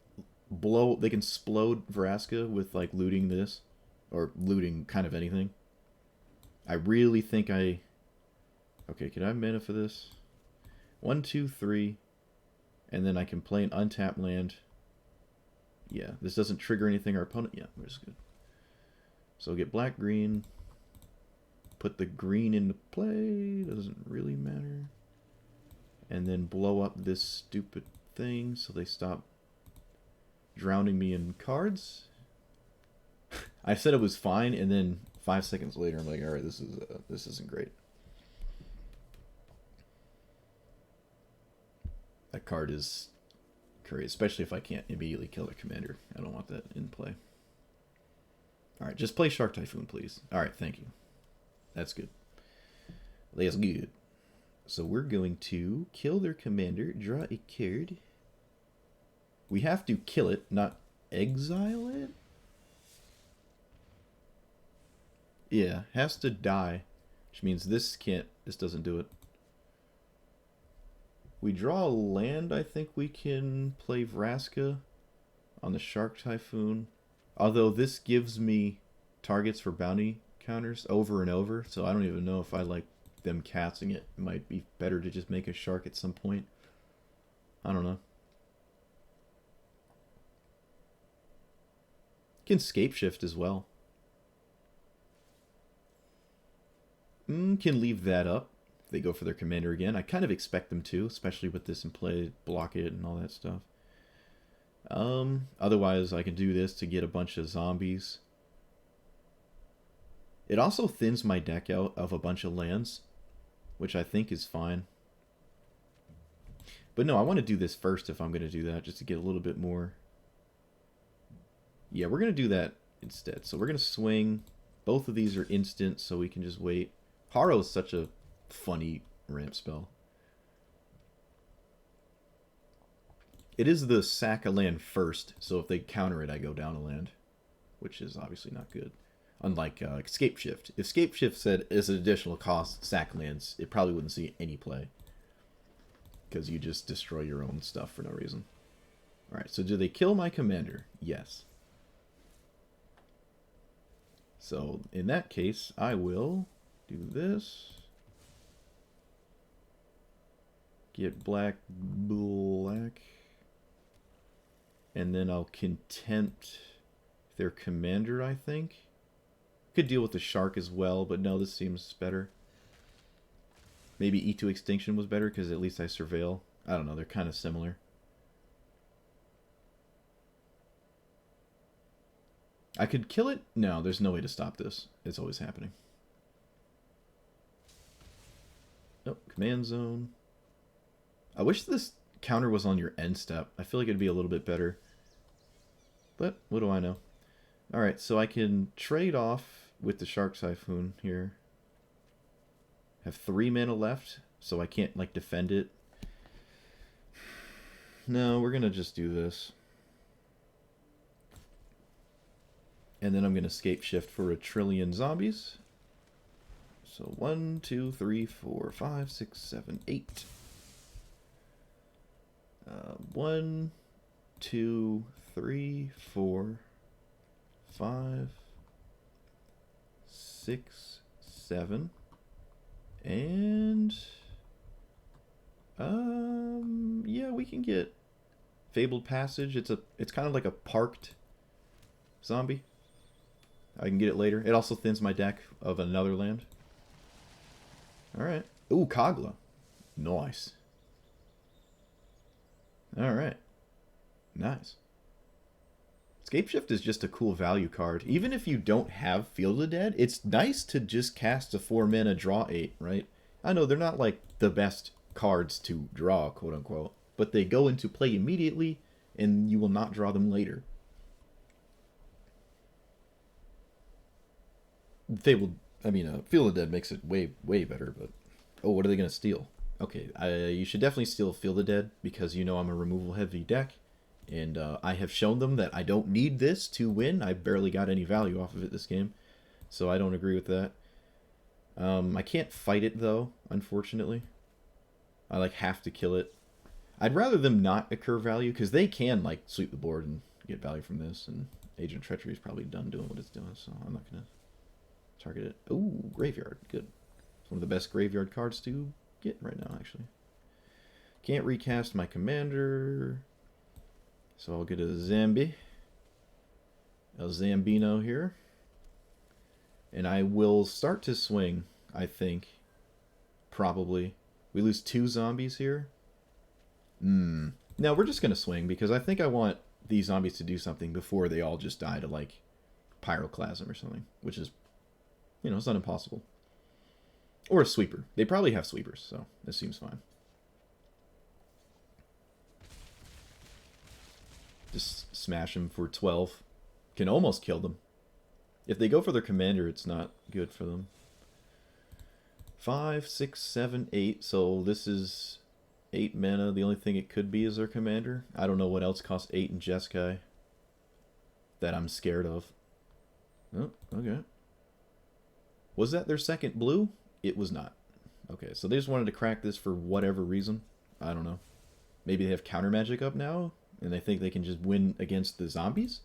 S1: explode Vraska with like looting this. Or looting kind of anything. I really think I... Okay, can I have mana for this? 1, 2, 3. And then I can play an untapped land. Yeah, this doesn't trigger anything our opponent... Yeah, which is good. So get black, green. Put the green into play. Doesn't really matter. And then blow up this stupid thing so they stop drowning me in cards. I said it was fine, and then 5 seconds later, I'm like, all right, this isn't great. That card is crazy, especially if I can't immediately kill their commander. I don't want that in play. All right, just play Shark Typhoon, please. All right, thank you. That's good. That's good. So we're going to kill their commander, draw a card. We have to kill it, not exile it. Yeah, has to die, which means this doesn't do it. We draw a land, I think we can play Vraska on the Shark Typhoon. Although this gives me targets for bounty counters over and over, so I don't even know if I like them casting it. It might be better to just make a shark at some point. I don't know. You can scape shift as well. Can leave that up if they go for their commander again. I kind of expect them to, especially with this in play, block it and all that stuff. Otherwise, I can do this to get a bunch of zombies. It also thins my deck out of a bunch of lands, which I think is fine. But no, I want to do this first if I'm going to do that, just to get a little bit more. Yeah, we're going to do that instead. So we're going to swing. Both of these are instant, so we can just wait. Haro is such a funny ramp spell. It is the sack a land first, so if they counter it, I go down a land, which is obviously not good. Unlike Escape Shift. If Escape Shift said is an additional cost, sack lands, it probably wouldn't see any play. Because you just destroy your own stuff for no reason. Alright, so do they kill my commander? Yes. So, in that case, I will do this. Get black. And then I'll contempt their commander, I think. Could deal with the shark as well, but no, this seems better. Maybe E2 Extinction was better, because at least I surveil. I don't know, they're kind of similar. I could kill it? No, there's no way to stop this. It's always happening. Nope, command zone. I wish this counter was on your end step. I feel like it'd be a little bit better. But, what do I know? Alright, so I can trade off with the Shark Typhoon here. Have 3 mana left, so I can't, like, defend it. No, we're gonna just do this. And then I'm gonna escape shift for a trillion zombies. So 1, 2, 3, 4, 5, 6, 7, 8. 1, 2, 3, 4, 5, 6, 7, and yeah, we can get Fabled Passage. It's kind of like a parked zombie. I can get it later. It also thins my deck of another land. Alright. Ooh, Kogla. Nice. Alright. Nice. Escape Shift is just a cool value card. Even if you don't have Field of the Dead, it's nice to just cast a 4 mana, draw 8, right? I know they're not like the best cards to draw, quote unquote, but they go into play immediately and you will not draw them later. They will. I mean, Field of the Dead makes it way better. But oh, what are they gonna steal? Okay, you should definitely steal Field of the Dead because you know I'm a removal heavy deck, and I have shown them that I don't need this to win. I barely got any value off of it this game, so I don't agree with that. I can't fight it though, unfortunately. I like have to kill it. I'd rather them not occur value because they can like sweep the board and get value from this, and Agent of Treachery is probably done doing what it's doing, so I'm not gonna target it. Ooh, Graveyard, good. It's one of the best graveyard cards to get right now, actually. Can't recast my commander, so I'll get a Zambino here, and I will start to swing. I think probably we lose 2 zombies here. No, we're just gonna swing because I think I want these zombies to do something before they all just die to like Pyroclasm or something, which is, you know, it's not impossible. Or a sweeper. They probably have sweepers, so this seems fine. Just smash them for 12. Can almost kill them. If they go for their commander, it's not good for them. 5, 6, 7, 8. So this is 8 mana. The only thing it could be is their commander. I don't know what else costs 8 in Jeskai that I'm scared of. Oh, okay. Was that their second blue? It was not. Okay, so they just wanted to crack this for whatever reason. I don't know. Maybe they have counter magic up now, and they think they can just win against the zombies?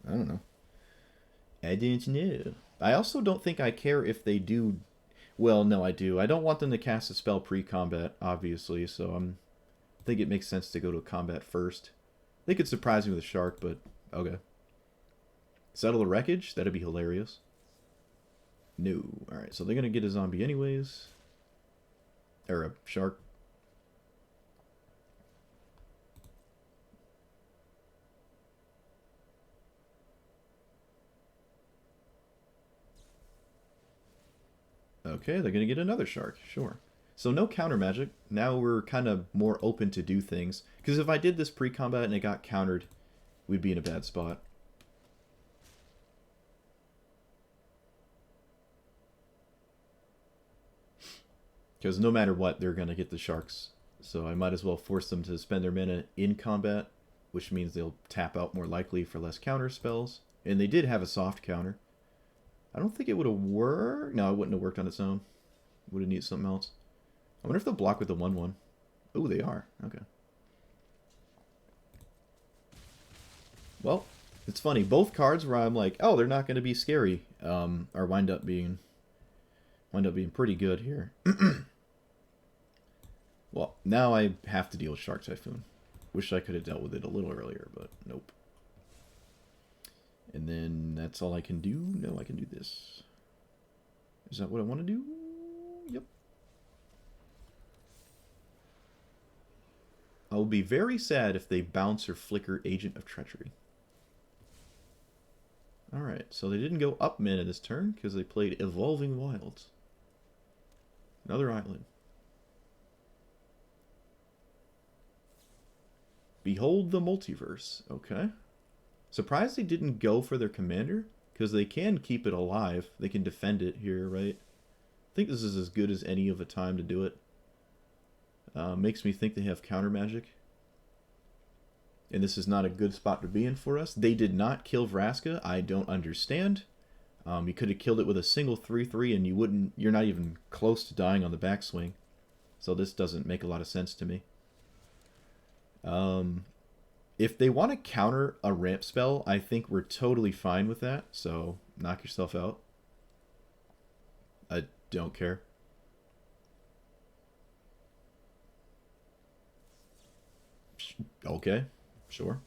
S1: I don't know. I didn't know. I also don't think I care if they do... Well, no, I do. I don't want them to cast a spell pre-combat, obviously, so I think it makes sense to go to combat first. They could surprise me with a shark, but okay. Settle the Wreckage? That'd be hilarious. No. Alright, so they're going to get a zombie anyways. Or a shark. Okay, they're going to get another shark. Sure. So no counter magic. Now we're kind of more open to do things. Because if I did this pre-combat and it got countered, we'd be in a bad spot. Because no matter what, they're going to get the sharks. So I might as well force them to spend their mana in combat, which means they'll tap out more likely for less counter spells. And they did have a soft counter. I don't think it would have worked. No, it wouldn't have worked on its own. Would have needed something else. I wonder if they'll block with the 1/1. Oh, they are. Okay. Well, it's funny. Both cards where I'm like, oh, they're not going to be scary, are wind up being pretty good here. Well, now I have to deal with Shark Typhoon. Wish I could have dealt with it a little earlier, but nope. And then that's all I can do? No, I can do this. Is that what I want to do? Yep. I will be very sad if they bounce or flicker Agent of Treachery. Alright, so they didn't go up mana this turn because they played Evolving Wilds. Another island. Behold the Multiverse. Okay. Surprised they didn't go for their commander, because they can keep it alive. They can defend it here, right? I think this is as good as any of a time to do it. Makes me think they have counter magic. And this is not a good spot to be in for us. They did not kill Vraska. I don't understand. You could have killed it with a single 3/3 and you're not even close to dying on the backswing. So this doesn't make a lot of sense to me. If they want to counter a ramp spell, I think we're totally fine with that. So knock yourself out. I don't care. Okay, sure.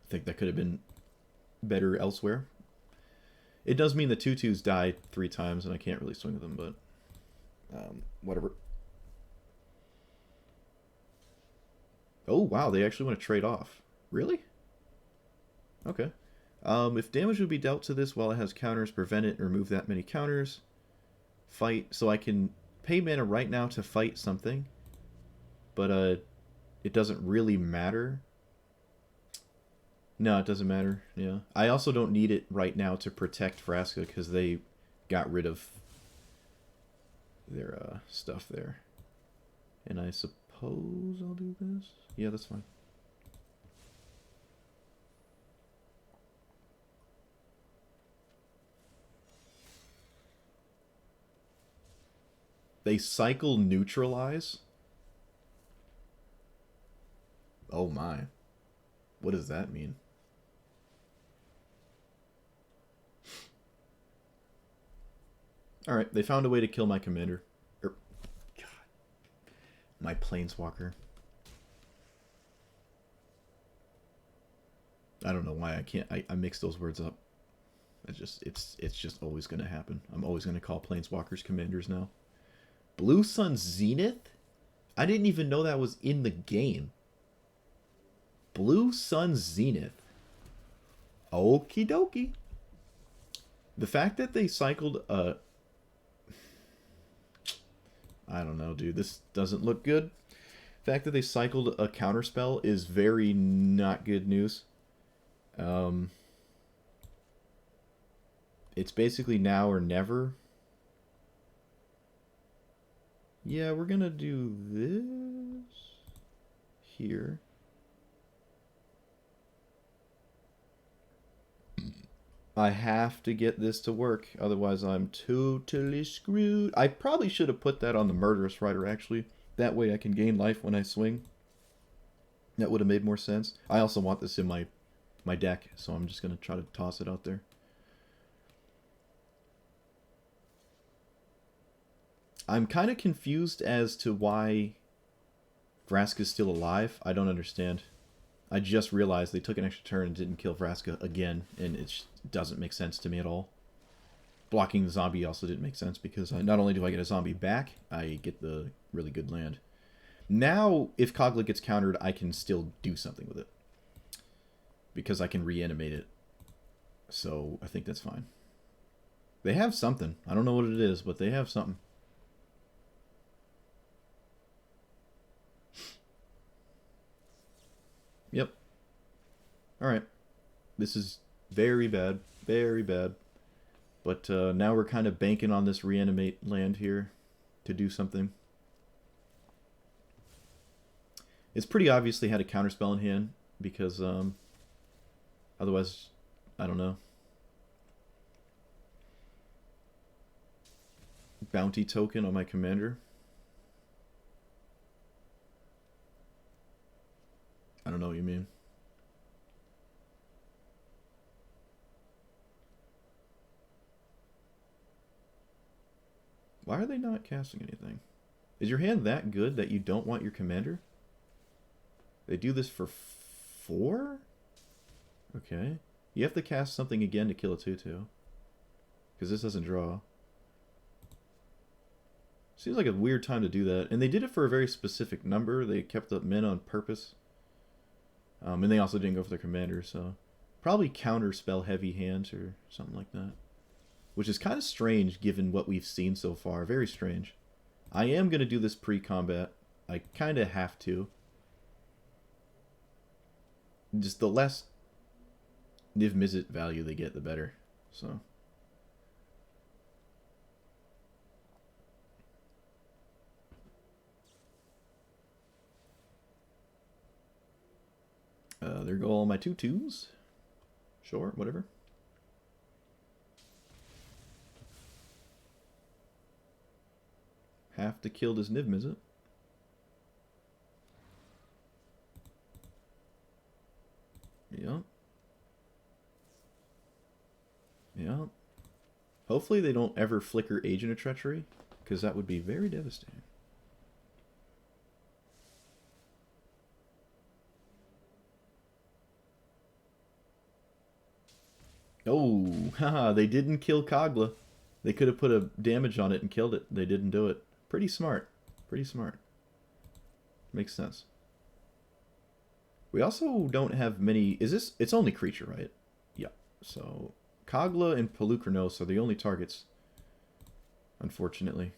S1: I think that could have been better elsewhere. It does mean the 2/2s die 3 times, and I can't really swing with them, but whatever. Oh, wow, they actually want to trade off. Really? Okay. If damage would be dealt to this while it has counters, prevent it and remove that many counters. Fight, so I can pay mana right now to fight something, but it doesn't really matter. No, it doesn't matter. Yeah. I also don't need it right now to protect Vraska because they got rid of their stuff there. And I suppose I'll do this? Yeah, that's fine. They cycle neutralize? Oh my. What does that mean? Alright, they found a way to kill my commander. God. My planeswalker. I don't know why I can't. I mix those words up. It's just always going to happen. I'm always going to call planeswalkers commanders now. Blue Sun Zenith? I didn't even know that was in the game. Blue Sun Zenith. Okie dokie. The fact that they cycled a... I don't know, dude. This doesn't look good. The fact that they cycled a counterspell is very not good news. It's basically now or never. Yeah, we're gonna do this here. I have to get this to work, otherwise I'm totally screwed. I probably should have put that on the Murderous Rider, actually. That way I can gain life when I swing. That would have made more sense. I also want this in my deck, so I'm just going to try to toss it out there. I'm kind of confused as to why Vraska's still alive. I don't understand. I just realized they took an extra turn and didn't kill Vraska again, and it doesn't make sense to me at all. Blocking the zombie also didn't make sense because not only do I get a zombie back, I get the really good land. Now, if Kogla gets countered, I can still do something with it. Because I can reanimate it. So, I think that's fine. They have something. I don't know what it is, but they have something. Yep. Alright. This is very bad. Very bad. But now we're kind of banking on this reanimate land here to do something. It's pretty obviously had a counterspell in hand because otherwise, I don't know. Bounty token on my commander. I don't know what you mean. Why are they not casting anything? Is your hand that good that you don't want your commander? They do this for 4? Okay. You have to cast something again to kill a 2/2. Because this doesn't draw. Seems like a weird time to do that. And they did it for a very specific number. They kept up men on purpose. And they also didn't go for their commander, so... Probably counter spell heavy hands or something like that. Which is kind of strange given what we've seen so far. Very strange. I am going to do this pre-combat. I kind of have to. Just the less Niv Mizzet value they get, the better. So... there go all my 2/2s. Sure, whatever. Have to kill this Niv Mizzet. Yep. Yep. Hopefully they don't ever flicker Agent of Treachery, because that would be very devastating. Oh, haha, they didn't kill Kogla. They could have put a damage on it and killed it. They didn't do it. Pretty smart. Pretty smart. Makes sense. We also don't have many... Is this... It's only creature, right? Yeah. So, Kogla and Polukranos are the only targets. Unfortunately.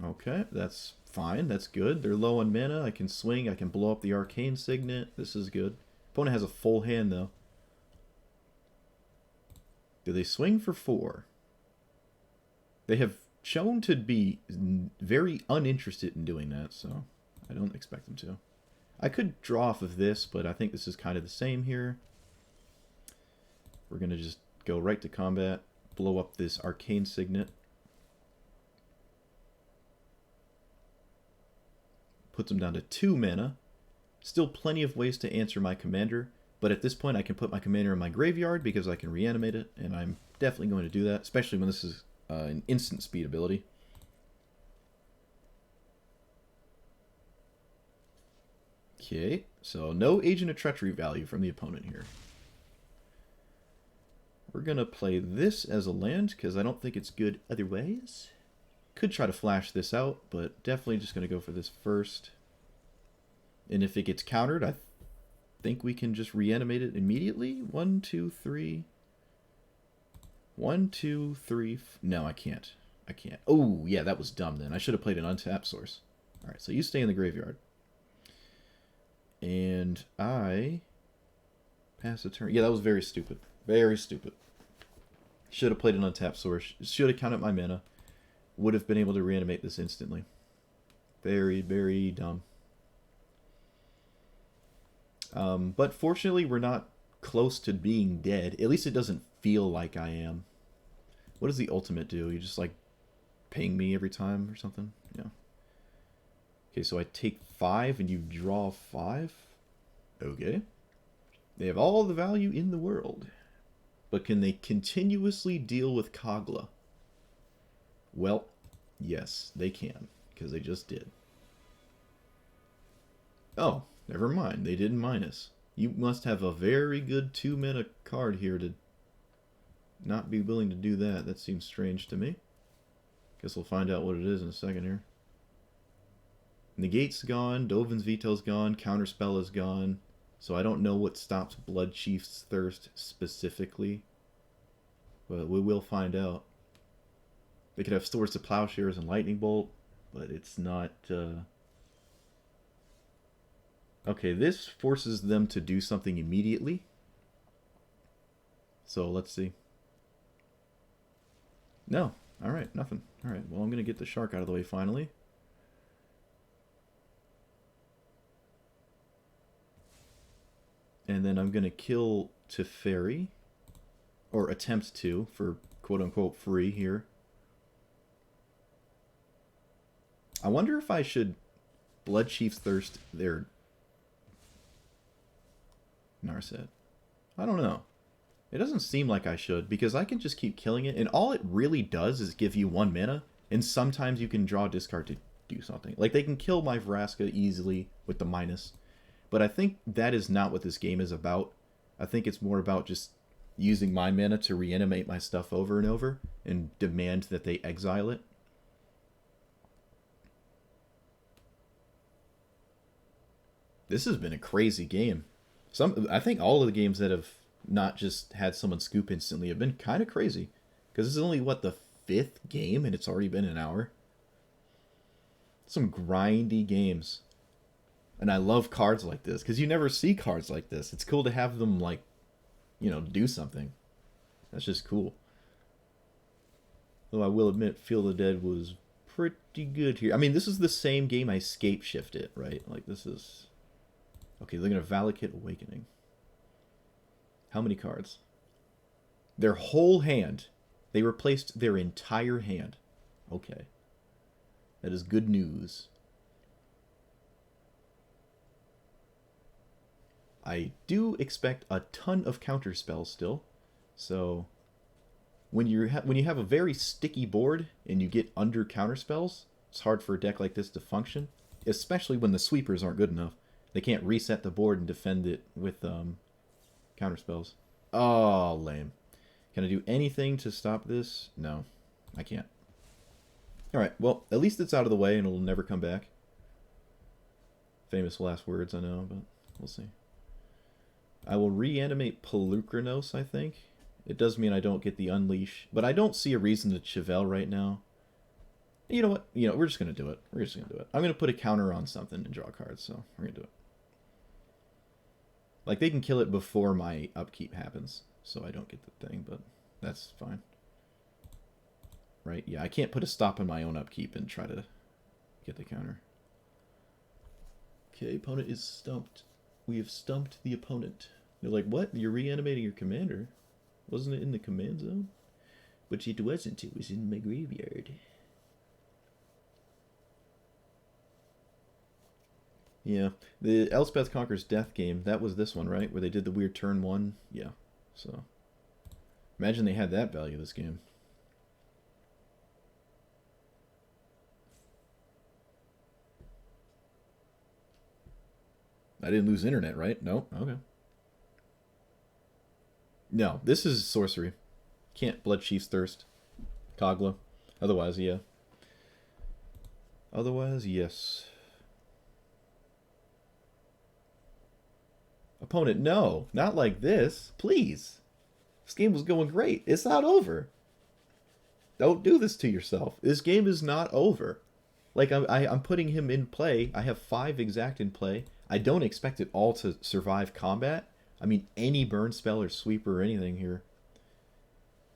S1: Okay, that's fine. That's good. They're low on mana. I can swing. I can blow up the Arcane Signet. This is good. Opponent has a full hand, though. Do they swing for 4? They have shown to be very uninterested in doing that, so I don't expect them to. I could draw off of this, but I think this is kind of the same here. We're going to just go right to combat, blow up this Arcane Signet. Puts them down to 2 mana. Still plenty of ways to answer my commander, but at this point I can put my commander in my graveyard because I can reanimate it, and I'm definitely going to do that, especially when this is an instant speed ability. Okay, so no Agent of Treachery value from the opponent here. We're going to play this as a land because I don't think it's good otherwise. Could try to flash this out, but definitely just going to go for this first. And if it gets countered, I think we can just reanimate it immediately. 1, 2, 3. 1, 2, 3. No, I can't. I can't. Oh, yeah, that was dumb then. I should have played an untapped source. All right, so you stay in the graveyard. And I pass a turn. Yeah, that was very stupid. Very stupid. Should have played an untapped source. Should have counted my mana. Would have been able to reanimate this instantly. Very, very dumb. But fortunately, we're not close to being dead. At least it doesn't feel like I am. What does the ultimate do? You just, like, ping me every time or something? Yeah. Okay, so I take 5 and you draw 5. Okay. They have all the value in the world. But can they continuously deal with Kogla? Well, yes, they can, because they just did. Oh, never mind. They didn't minus. You must have a very good 2-mana card here to not be willing to do that. That seems strange to me. Guess we'll find out what it is in a second here. Negate's gone, Dovin's Veto's gone, Counterspell is gone. So I don't know what stops Bloodchief's Thirst specifically. But we will find out. They could have Swords to Plowshares and Lightning Bolt, but it's not... Okay, this forces them to do something immediately. So let's see. No. Alright, nothing. Alright, well I'm going to get the shark out of the way finally. And then I'm going to kill Teferi. Or attempt to, for quote-unquote free here. I wonder if I should Bloodchief's Thirst their Narset. I don't know. It doesn't seem like I should, because I can just keep killing it, and all it really does is give you 1 mana, and sometimes you can draw a discard to do something. Like, they can kill my Vraska easily with the minus, but I think that is not what this game is about. I think it's more about just using my mana to reanimate my stuff over and over, and demand that they exile it. This has been a crazy game. I think all of the games that have not just had someone scoop instantly have been kind of crazy. Because this is only, what, the 5th game, and it's already been an hour? Some grindy games. And I love cards like this, because you never see cards like this. It's cool to have them, like, you know, do something. That's just cool. Though I will admit, Feel the Dead was pretty good here. I mean, this is the same game I scape shifted, right? Like, this is... Okay, they're going to Valakut Awakening. How many cards? Their whole hand. They replaced their entire hand. Okay. That is good news. I do expect a ton of counter spells still. So when you have a very sticky board and you get under counter spells, it's hard for a deck like this to function, especially when the sweepers aren't good enough. They can't reset the board and defend it with counterspells. Oh, lame. Can I do anything to stop this? No, I can't. Alright, well, at least it's out of the way and it'll never come back. Famous last words, I know, but we'll see. I will reanimate Polukranos, I think. It does mean I don't get the Unleash, but I don't see a reason to Chevill right now. You know what? We're just going to do it. We're just going to do it. I'm going to put a counter on something and draw cards, so we're going to do it. Like, they can kill it before my upkeep happens, so I don't get the thing, but That's fine. Right? Yeah, I can't put a stop on my own upkeep and try to get the counter. Okay, opponent is stumped. We have stumped the opponent. They're like, what? You're reanimating your commander? Wasn't it in the command zone? But it wasn't. It was in my graveyard. Yeah. The Elspeth Conquers Death game, that was this one, right? Where they did the weird turn 1? Yeah. So, imagine they had that value this game. I didn't lose internet, right? No? Okay. No, this is sorcery. Can't Blood Chief's Thirst. Kogla. Otherwise, yeah. Otherwise, yes. Opponent, no. Not like this. Please. This game was going great. It's not over. Don't do this to yourself. This game is not over. Like, I'm putting him in play. I have 5 exact in play. I don't expect it all to survive combat. I mean, any burn spell or sweeper or anything here.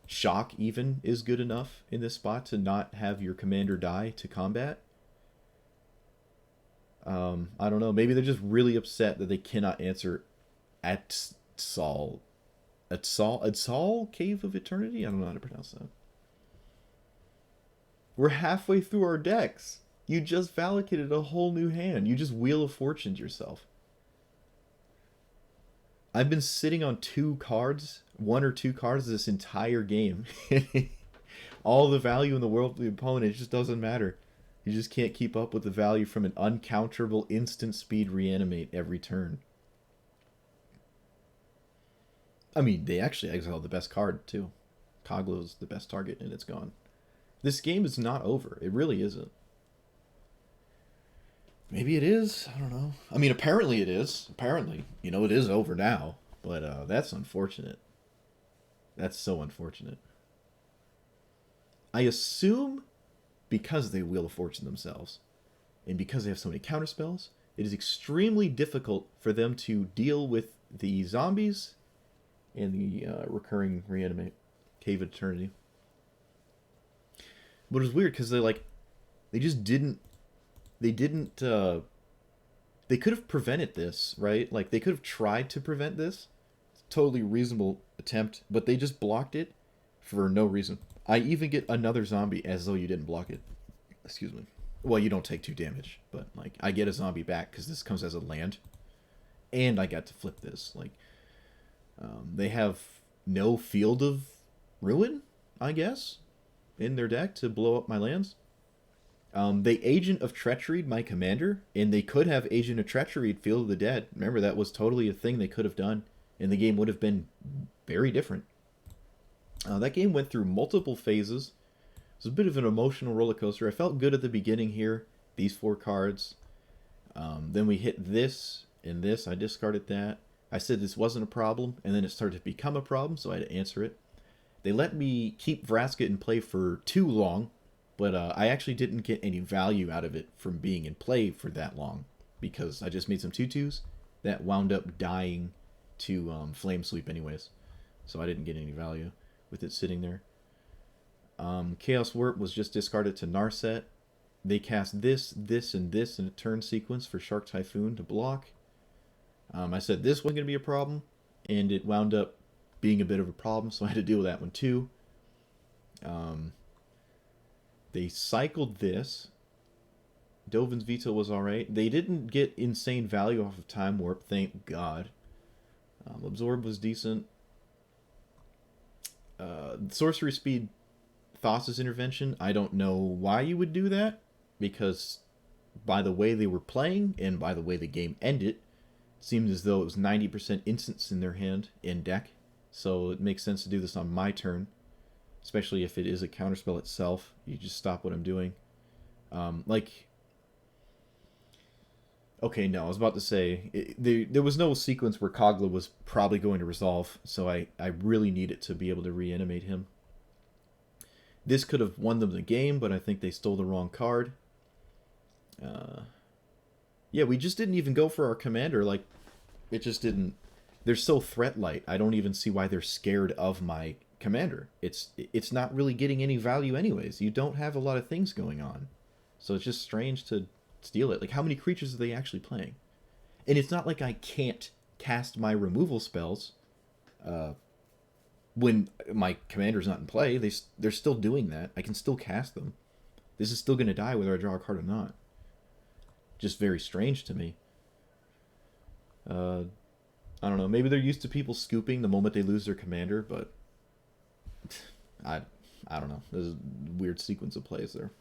S1: Shock, even, is good enough in this spot to not have your commander die to combat. I don't know. Maybe they're just really upset that they cannot answer Atsal. Atsal? Cave of Eternity? I don't know how to pronounce that. We're halfway through our decks. You just validated a whole new hand. You just Wheel of Fortuned yourself. I've been sitting on 2 cards, 1 or 2 cards this entire game. All the value in the world for the opponent, it just doesn't matter. You just can't keep up with the value from an uncounterable instant speed reanimate every turn. I mean, they actually exiled the best card, too. Koglo's the best target, and it's gone. This game is not over. It really isn't. Maybe it is. I don't know. I mean, apparently it is. Apparently. You know, it is over now. But that's unfortunate. That's so unfortunate. I assume because they Wheel of Fortune themselves, and because they have so many counterspells, it is extremely difficult for them to deal with the zombies and the recurring reanimate Cave of Eternity. But it's weird because they just didn't. They could have prevented this, right? Like, they could have tried to prevent this. It's a totally reasonable attempt, but they just blocked it for no reason. I even get another zombie as though you didn't block it. Excuse me. Well, you don't take 2 damage, but, like, I get a zombie back because this comes as a land. And I got to flip this. Like, they have no Field of Ruin, I guess, in their deck to blow up my lands. They Agent of Treachery my commander, and they could have Agent of Treachery Field of the Dead. Remember, that was totally a thing they could have done, and the game would have been very different. That game went through multiple phases. It was a bit of an emotional roller coaster. I felt good at the beginning here, these 4 cards. Then we hit this and this. I discarded that. I said this wasn't a problem, and then it started to become a problem, so I had to answer it. They let me keep Vraska in play for too long, but I actually didn't get any value out of it from being in play for that long, because I just made some 2/2s that wound up dying to Flame Sweep anyways, so I didn't get any value with it sitting there. Chaos Warp was just discarded to Narset. They cast this, this, and this in a turn sequence for Shark Typhoon to block. I said this wasn't going to be a problem, and it wound up being a bit of a problem, so I had to deal with that one too. They cycled this. Dovin's Veto was alright. They didn't get insane value off of Time Warp, thank God. Absorb was decent. Sorcery Speed Thassa's Intervention, I don't know why you would do that, because by the way they were playing, and by the way the game ended, it seemed as though it was 90% instants in their hand, in deck, so it makes sense to do this on my turn. Especially if it is a counterspell itself. You just stop what I'm doing. Okay, no, I was about to say, there was no sequence where Kogla was probably going to resolve, so I really needed to be able to reanimate him. This could have won them the game, but I think they stole the wrong card. Yeah, we just didn't even go for our commander. Like, it just didn't. They're so threat light. I don't even see why they're scared of my commander. It's not really getting any value anyways. You don't have a lot of things going on. So it's just strange to steal it. Like, how many creatures are they actually playing? And it's not like I can't cast my removal spells when my commander's not in play. They're still doing that. I can still cast them. This is still going to die whether I draw a card or not. Just very strange to me. I don't know. Maybe they're used to people scooping the moment they lose their commander, but I don't know. There's a weird sequence of plays there.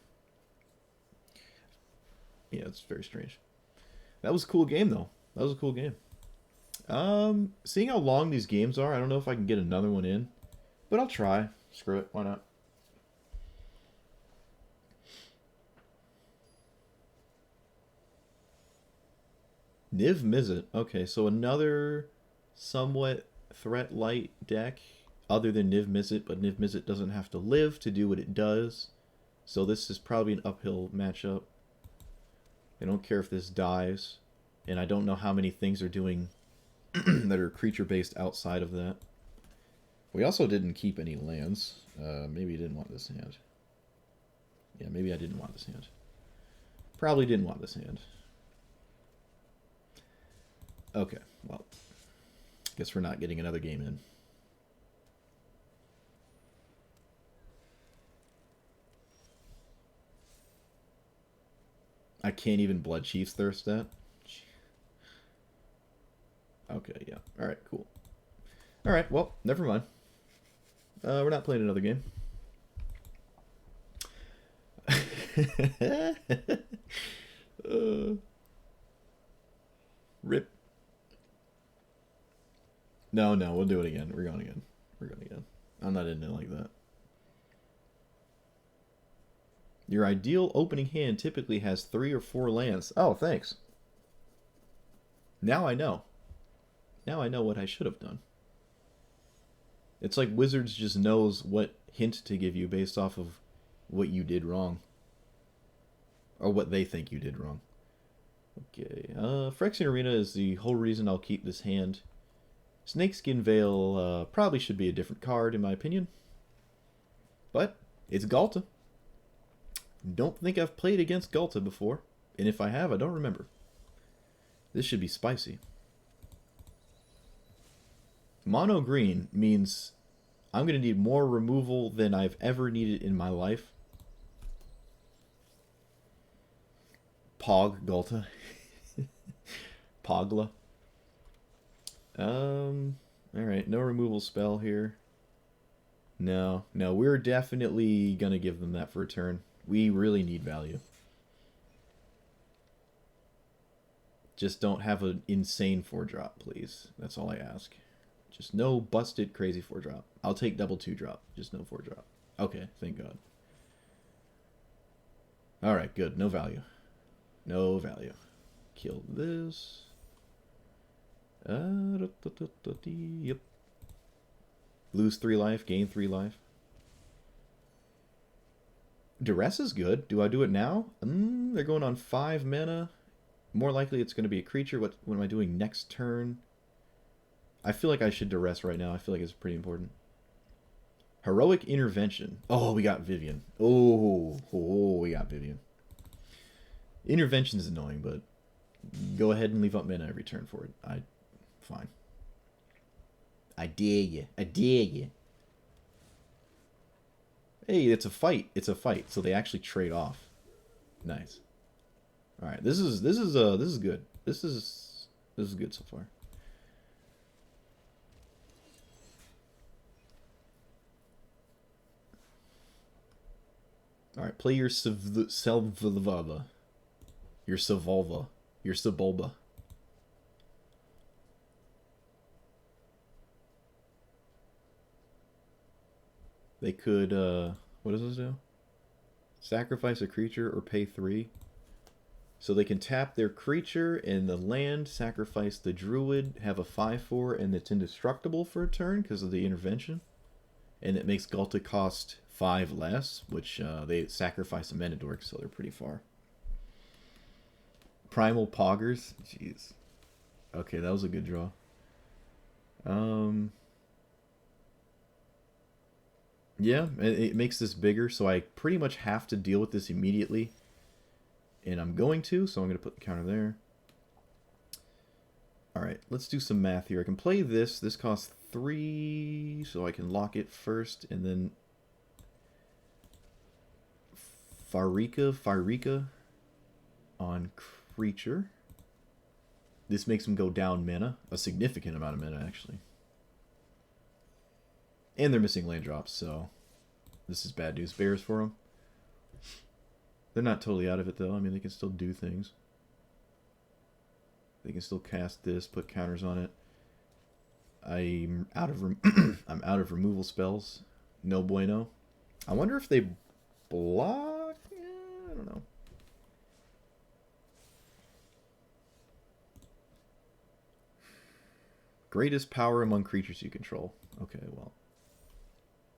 S1: Yeah, it's very strange. That was a cool game, though. That was a cool game. Seeing how long these games are, I don't know if I can get another one in, but I'll try. Screw it. Why not? Niv Mizzet. Okay, so another somewhat threat light deck other than Niv Mizzet, but Niv Mizzet doesn't have to live to do what it does. So this is probably an uphill matchup. I don't care if this dies, and I don't know how many things are doing that are creature-based outside of that. We also didn't keep any lands. Maybe you didn't want this hand. Yeah, maybe I didn't want this hand. Probably didn't want this hand. Okay, well, guess we're not getting another game in. I can't even Blood Chief's Thirst that. Okay, yeah. Alright, cool. Alright, well, never mind. We're not playing another game. Rip. No, we'll do it again. We're going again. I'm not into it like that. Your ideal opening hand typically has 3 or 4 lands. Oh, thanks. Now I know. Now I know what I should have done. It's like Wizards just knows what hint to give you based off of what you did wrong. Or what they think you did wrong. Okay. Phyrexian Arena is the whole reason I'll keep this hand. Snakeskin Veil probably should be a different card in my opinion. But it's Ghalta. Don't think I've played against Ghalta before. And if I have, I don't remember. This should be spicy. Mono green means I'm going to need more removal than I've ever needed in my life. Pog Ghalta. Pogla. Alright, no removal spell here. No, we're definitely going to give them that for a turn. We really need value. Just don't have an insane 4-drop, please. That's all I ask. Just no busted crazy 4-drop. I'll take double 2-drop. Just no 4-drop. Okay, thank God. Alright, good. No value. No value. Kill this. Yep. Lose 3 life, gain 3 life. Duress is good. Do I do it now? They're going on 5 mana. More likely it's going to be a creature. What am I doing next turn? I feel like I should Duress right now. I feel like it's pretty important. Heroic Intervention. Oh, we got Vivian. Oh, we got Vivian. Intervention is annoying, but go ahead and leave up mana every turn for it. Fine. I dare you. I dare you. Hey, it's a fight. It's a fight. So they actually trade off. Nice. All right. This is good. This is good so far. All right. Play your Selvalva. Your Savolva. Your Sebulba. They could, what does this do? Sacrifice a creature or pay 3. So they can tap their creature and the land, sacrifice the druid, have a 5/4, and it's indestructible for a turn because of the intervention. And it makes Ghalta cost 5 less, which they sacrifice a mana dork, so they're pretty far. Primal Poggers? Jeez. Okay, that was a good draw. Yeah, it makes this bigger, so I pretty much have to deal with this immediately. And I'm going to, so I'm going to put the counter there. Alright, let's do some math here. I can play this. This costs 3, so I can lock it first, and then Farika on creature. This makes him go down mana. A significant amount of mana, actually. And they're missing land drops, so this is bad news bears for them. They're not totally out of it, though. I mean, they can still do things. They can still cast this, put counters on it. I'm out of I'm out of removal spells. No bueno. I wonder if they block. Yeah, I don't know. Greatest power among creatures you control. Okay, well.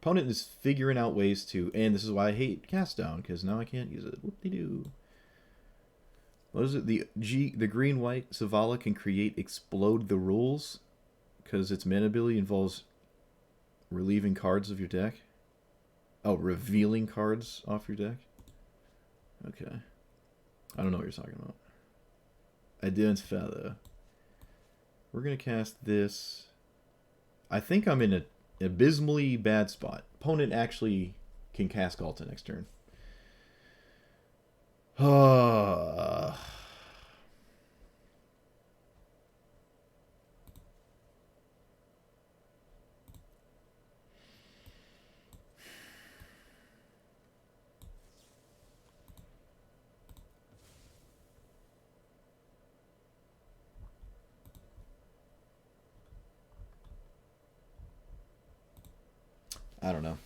S1: Opponent is figuring out ways to, and this is why I hate Cast Down, because now I can't use it. Whoop-de-doo. What is it? The green-white Chevill can create Explode the Rules, because its mana ability involves relieving cards of your deck. Oh, revealing cards off your deck? Okay. I don't know what you're talking about. I didn't feather. We're going to cast this. I think I'm in an abysmally bad spot. Opponent actually can cast Galta next turn. I don't know.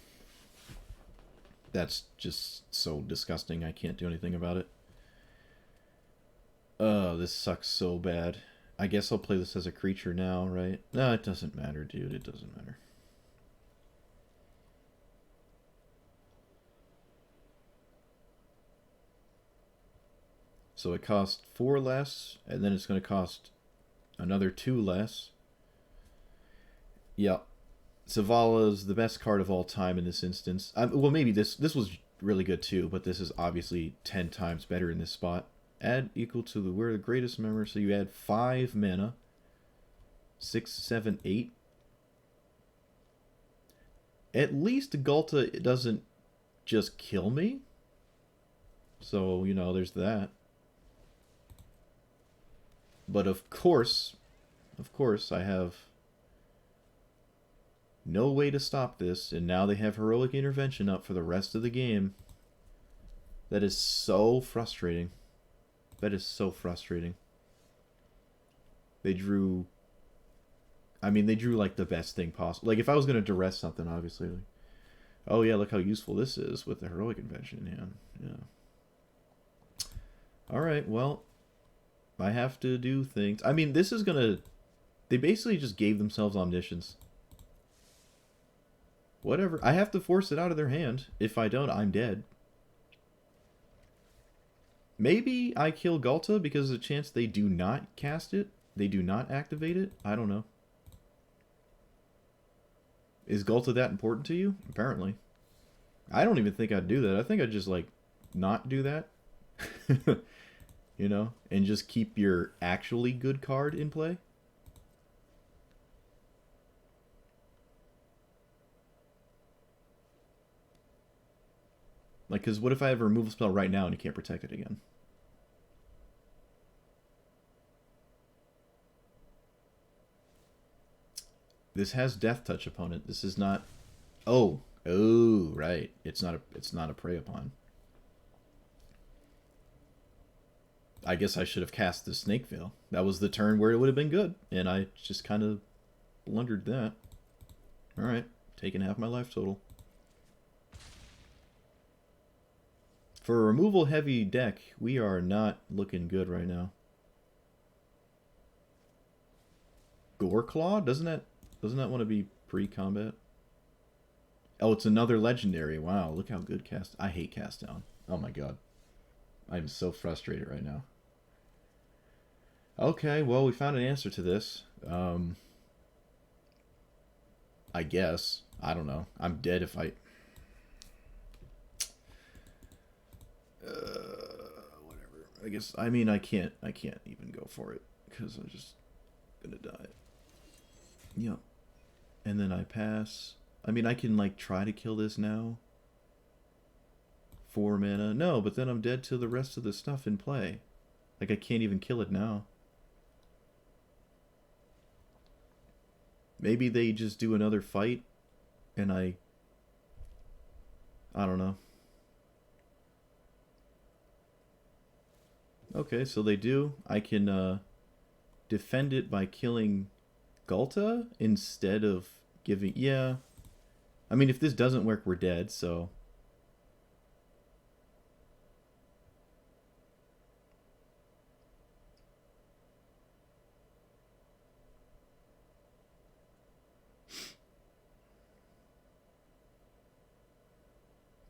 S1: That's just so disgusting. I can't do anything about it. Oh, this sucks so bad. I guess I'll play this as a creature now, right? No, it doesn't matter, dude. It doesn't matter. So it costs 4 less, and then it's going to cost another 2 less. Yep. Chevill is the best card of all time in this instance. Well, maybe this was really good too, but this is obviously 10 times better in this spot. Add equal to the we're the greatest member, so you add 5 mana. 6, 7, 8. At least Galta it doesn't just kill me. So, you know, there's that. But of course, I have no way to stop this, and now they have Heroic Intervention up for the rest of the game. That is so frustrating. That is so frustrating. They drew... I mean, they drew, like, the best thing possible. Like, if I was going to duress something, obviously, like, oh, yeah, look how useful this is with the Heroic Intervention in hand. Yeah. Alright, well, I have to do things. I mean, this is going to... They basically just gave themselves Omniscience. Whatever. I have to force it out of their hand. If I don't, I'm dead. Maybe I kill Galta because there's a chance they do not cast it. They do not activate it. I don't know. Is Galta that important to you? Apparently. I don't even think I'd do that. I think I'd just, like, not do that. You know? And just keep your actually good card in play. Like, because what if I have a removal spell right now and you can't protect it again? This has Death Touch opponent. This is not... Oh. Oh, right. It's not a Prey Upon. I guess I should have cast the Snake Veil. That was the turn where it would have been good. And I just kind of blundered that. Alright. Taking half my life total. For a removal heavy deck, we are not looking good right now. Goreclaw? Doesn't that want to be pre-combat? Oh, it's another legendary. Wow, look how good cast. I hate Cast Down. Oh my god. I'm so frustrated right now. Okay, well, we found an answer to this. I guess. I don't know. I'm dead if I... I guess, I mean, I can't even go for it, because I'm just gonna die. Yep. And then I pass. I mean, I can, like, try to kill this now. 4 mana. No, but then I'm dead to the rest of the stuff in play. Like, I can't even kill it now. Maybe they just do another fight, and I don't know. Okay, so they do. I can defend it by killing Ghalta instead of giving... Yeah. I mean, if this doesn't work, we're dead, so...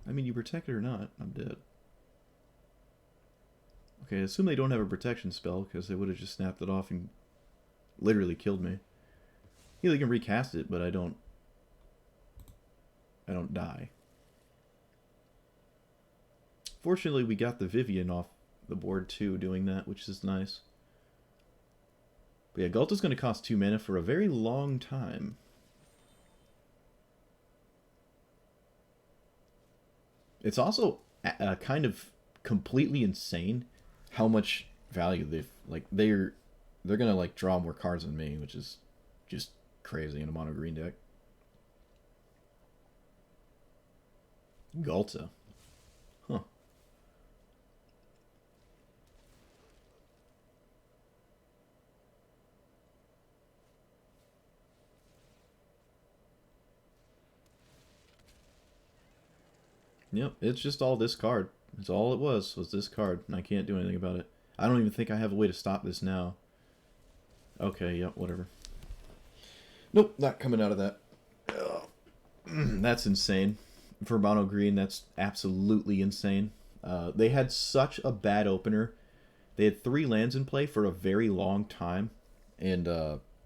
S1: I mean, you protect it or not, I'm dead. Okay, I assume they don't have a protection spell, because they would have just snapped it off and literally killed me. Yeah, they can recast it, but I don't die. Fortunately, we got the Vivian off the board too, doing that, which is nice. But yeah, Ghalta's going to cost 2 mana for a very long time. It's also kind of completely insane how much value they've... Like, they're going to, like, draw more cards than me, which is just crazy in a mono green deck. Ghalta. Huh. Yep, it's just all this card. It's all it was this card, and I can't do anything about it. I don't even think I have a way to stop this now. Okay, yep, whatever. Nope, not coming out of that. That's insane. For mono green, that's absolutely insane. They had such a bad opener. They had 3 lands in play for a very long time, and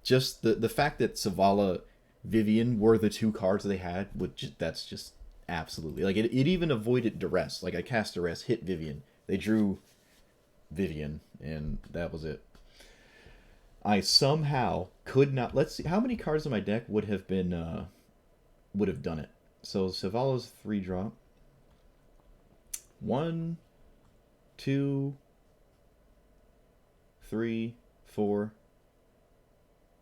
S1: just the fact that Savala, Vivian were the 2 cards they had, that's just absolutely... Like, it even avoided duress. Like, I cast duress, hit Vivian. They drew Vivian, and that was it. I somehow could not... Let's see, how many cards in my deck would have been... would have done it? So, Savala's 3-drop. 1, 2, 3, 4.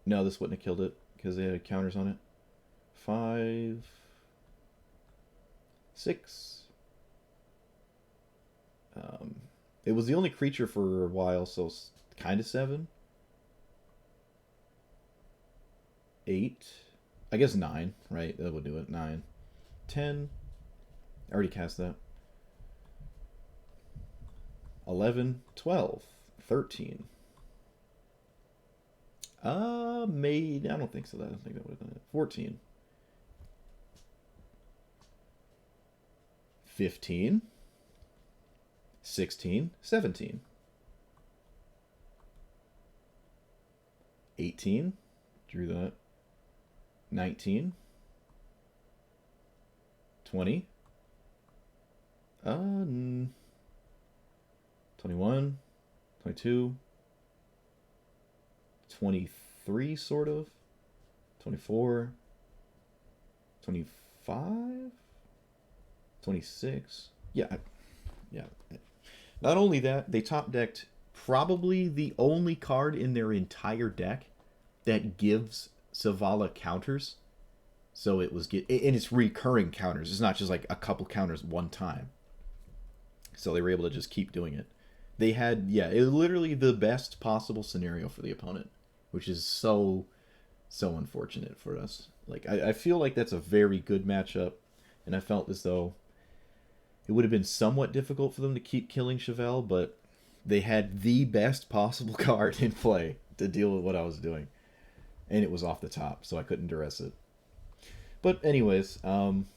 S1: No, this wouldn't have killed it, because they had counters on it. 5... 6. It was the only creature for a while, so kind of 7. 8. I guess 9, right? That would do it. 9. 10. I already cast that. 11. 12. 13. Maybe... I don't think so. I don't think that would have done it. 14. 15, 16, 17, 18, drew that, 19, 20, 21, 22, 23, sort of, 24, 25, 26. Yeah. Not only that, they top decked probably the only card in their entire deck that gives Savala counters. So it was and it's recurring counters. It's not just like a couple counters one time. So they were able to just keep doing it. They had, it was literally the best possible scenario for the opponent, which is so unfortunate for us. Like, I feel like that's a very good matchup, and I felt as though it would have been somewhat difficult for them to keep killing Chevill, but they had the best possible card in play to deal with what I was doing. And it was off the top, so I couldn't duress it. But anyways,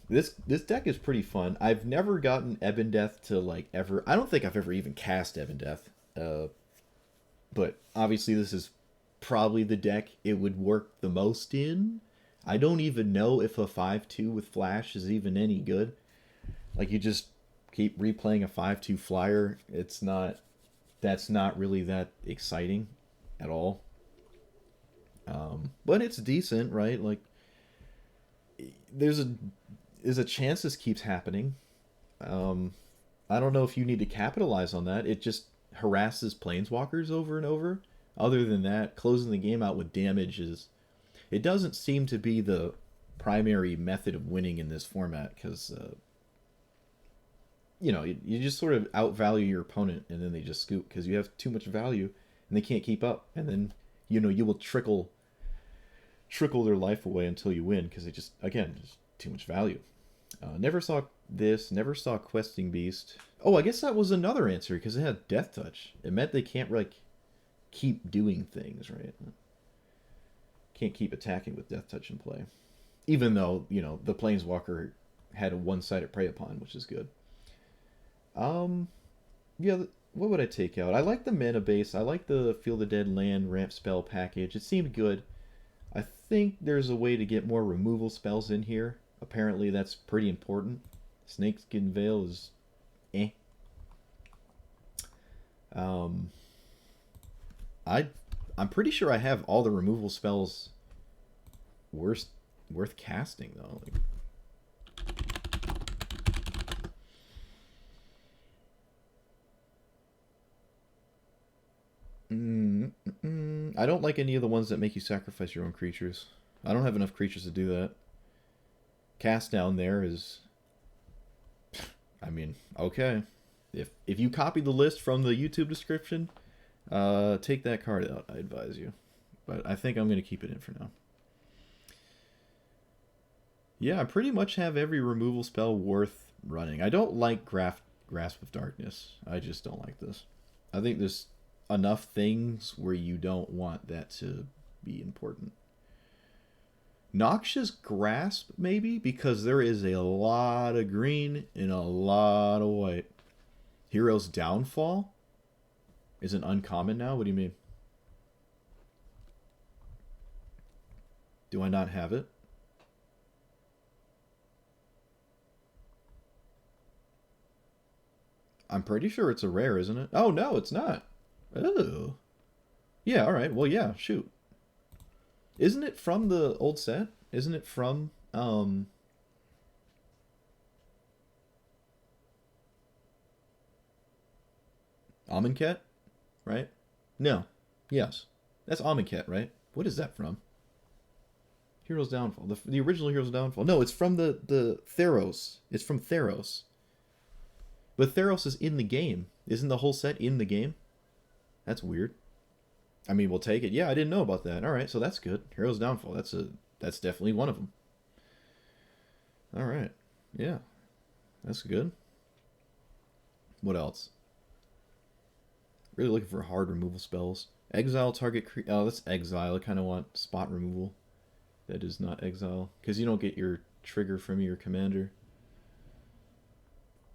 S1: this deck is pretty fun. I've never gotten Ebon Death to, like, ever... I don't think I've ever even cast Ebon Death. But obviously this is probably the deck it would work the most in. I don't even know if a 5/2 with Flash is even any good. Like, you just keep replaying a 5/2 flyer. It's not that's not really that exciting at all. But it's decent, right? Like there's a chance this keeps happening. Um, I don't know if you need to capitalize on that. It just harasses planeswalkers over and over. Other than that, closing the game out with damage is it doesn't seem to be the primary method of winning in this format because you just sort of outvalue your opponent and then they just scoop because you have too much value and they can't keep up, and then you will trickle their life away until you win because it just, again, just too much value. Never saw this. Never saw Questing Beast. Oh, I guess that was another answer because it had Death Touch. It meant they can't like keep doing things, right? Can't keep attacking with Death Touch in play, even though the Planeswalker had a one-sided Prey Upon, which is good. Yeah. What would I take out? I like the mana base. I like the Feel the Dead Land ramp spell package. It seemed good. I think there's a way to get more removal spells in here. Apparently that's pretty important. Snakeskin Veil is eh. I'm pretty sure I have all the removal spells worth casting though. I don't like any of the ones that make you sacrifice your own creatures. I don't have enough creatures to do that. Cast down there is, I mean, okay. If you copy the list from the YouTube description, take that card out, I advise you. But I think I'm going to keep it in for now. Yeah, I pretty much have every removal spell worth running. I don't like Grasp of Darkness. I just don't like this. I think there's enough things where you don't want that to be important. Noxious Grasp, maybe, because there is a lot of green and a lot of white. Hero's Downfall is an uncommon now? What do you mean? Do I not have it? I'm pretty sure it's a rare, isn't it? Oh, no, it's not. Oh. Yeah, alright. Well, yeah, shoot. Isn't it from the old set? Isn't it from, Amonkhet? Right? No. Yes. That's Amonkhet, right? What is that from? Hero's Downfall. The original Hero's Downfall. No, it's from the Theros. It's from Theros. But Theros is in the game. Isn't the whole set in the game? That's weird. I mean, we'll take it. Yeah, I didn't know about that. All right, so that's good. Hero's Downfall. That's definitely one of them. All right. Yeah. That's good. What else? Really looking for hard removal spells. Exile target oh, that's exile. I kind of want spot removal. That is not exile because you don't get your trigger from your commander.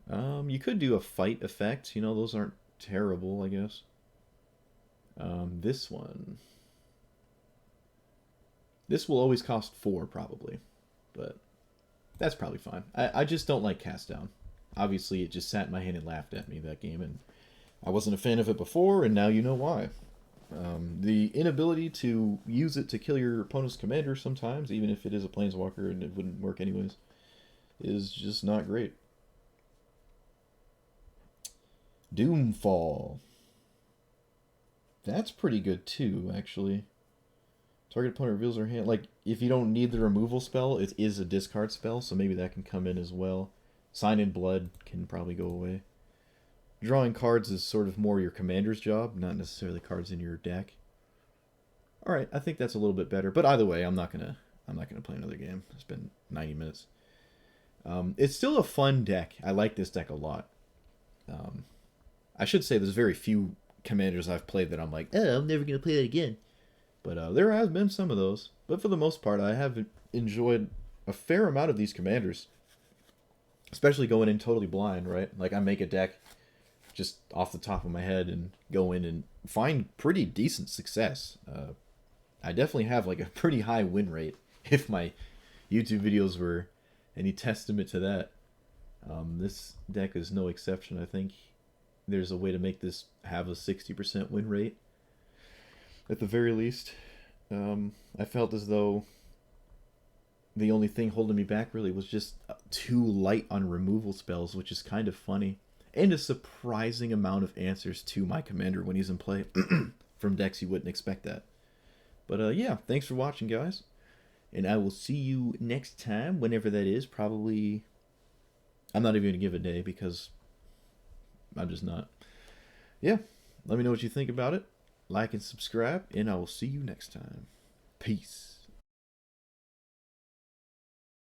S1: You could do a fight effect. Those aren't terrible, I guess. This one. This will always cost 4, probably. But that's probably fine. I just don't like Cast Down. Obviously, it just sat in my hand and laughed at me that game, and I wasn't a fan of it before, and now you know why. The inability to use it to kill your opponent's commander sometimes, even if it is a planeswalker and it wouldn't work anyways, is just not great. Doomfall. That's pretty good too, actually. Target opponent reveals their hand. Like, if you don't need the removal spell, it is a discard spell, so maybe that can come in as well. Sign in Blood can probably go away. Drawing cards is sort of more your commander's job, not necessarily cards in your deck. All right, I think that's a little bit better. But either way, I'm not gonna play another game. It's been 90 minutes. It's still a fun deck. I like this deck a lot. I should say there's very few commanders I've played that I'm like, oh, I'm never gonna play that again. But there has been some of those. But for the most part, I have enjoyed a fair amount of these commanders. Especially going in totally blind, right? Like, I make a deck just off the top of my head and go in and find pretty decent success. I definitely have like a pretty high win rate if my YouTube videos were any testament to that. This deck is no exception, I think. there's a way to make this have a 60% win rate at the very least. I felt as though the only thing holding me back really was just too light on removal spells, which is kind of funny. And a surprising amount of answers to my commander when he's in play from decks you wouldn't expect that. But yeah, thanks for watching, guys. And I will see you next time, whenever that is. Probably, I'm not even going to give a day because I'm just not. Yeah, let me know what you think about it. Like and subscribe, and I will see you next time. Peace.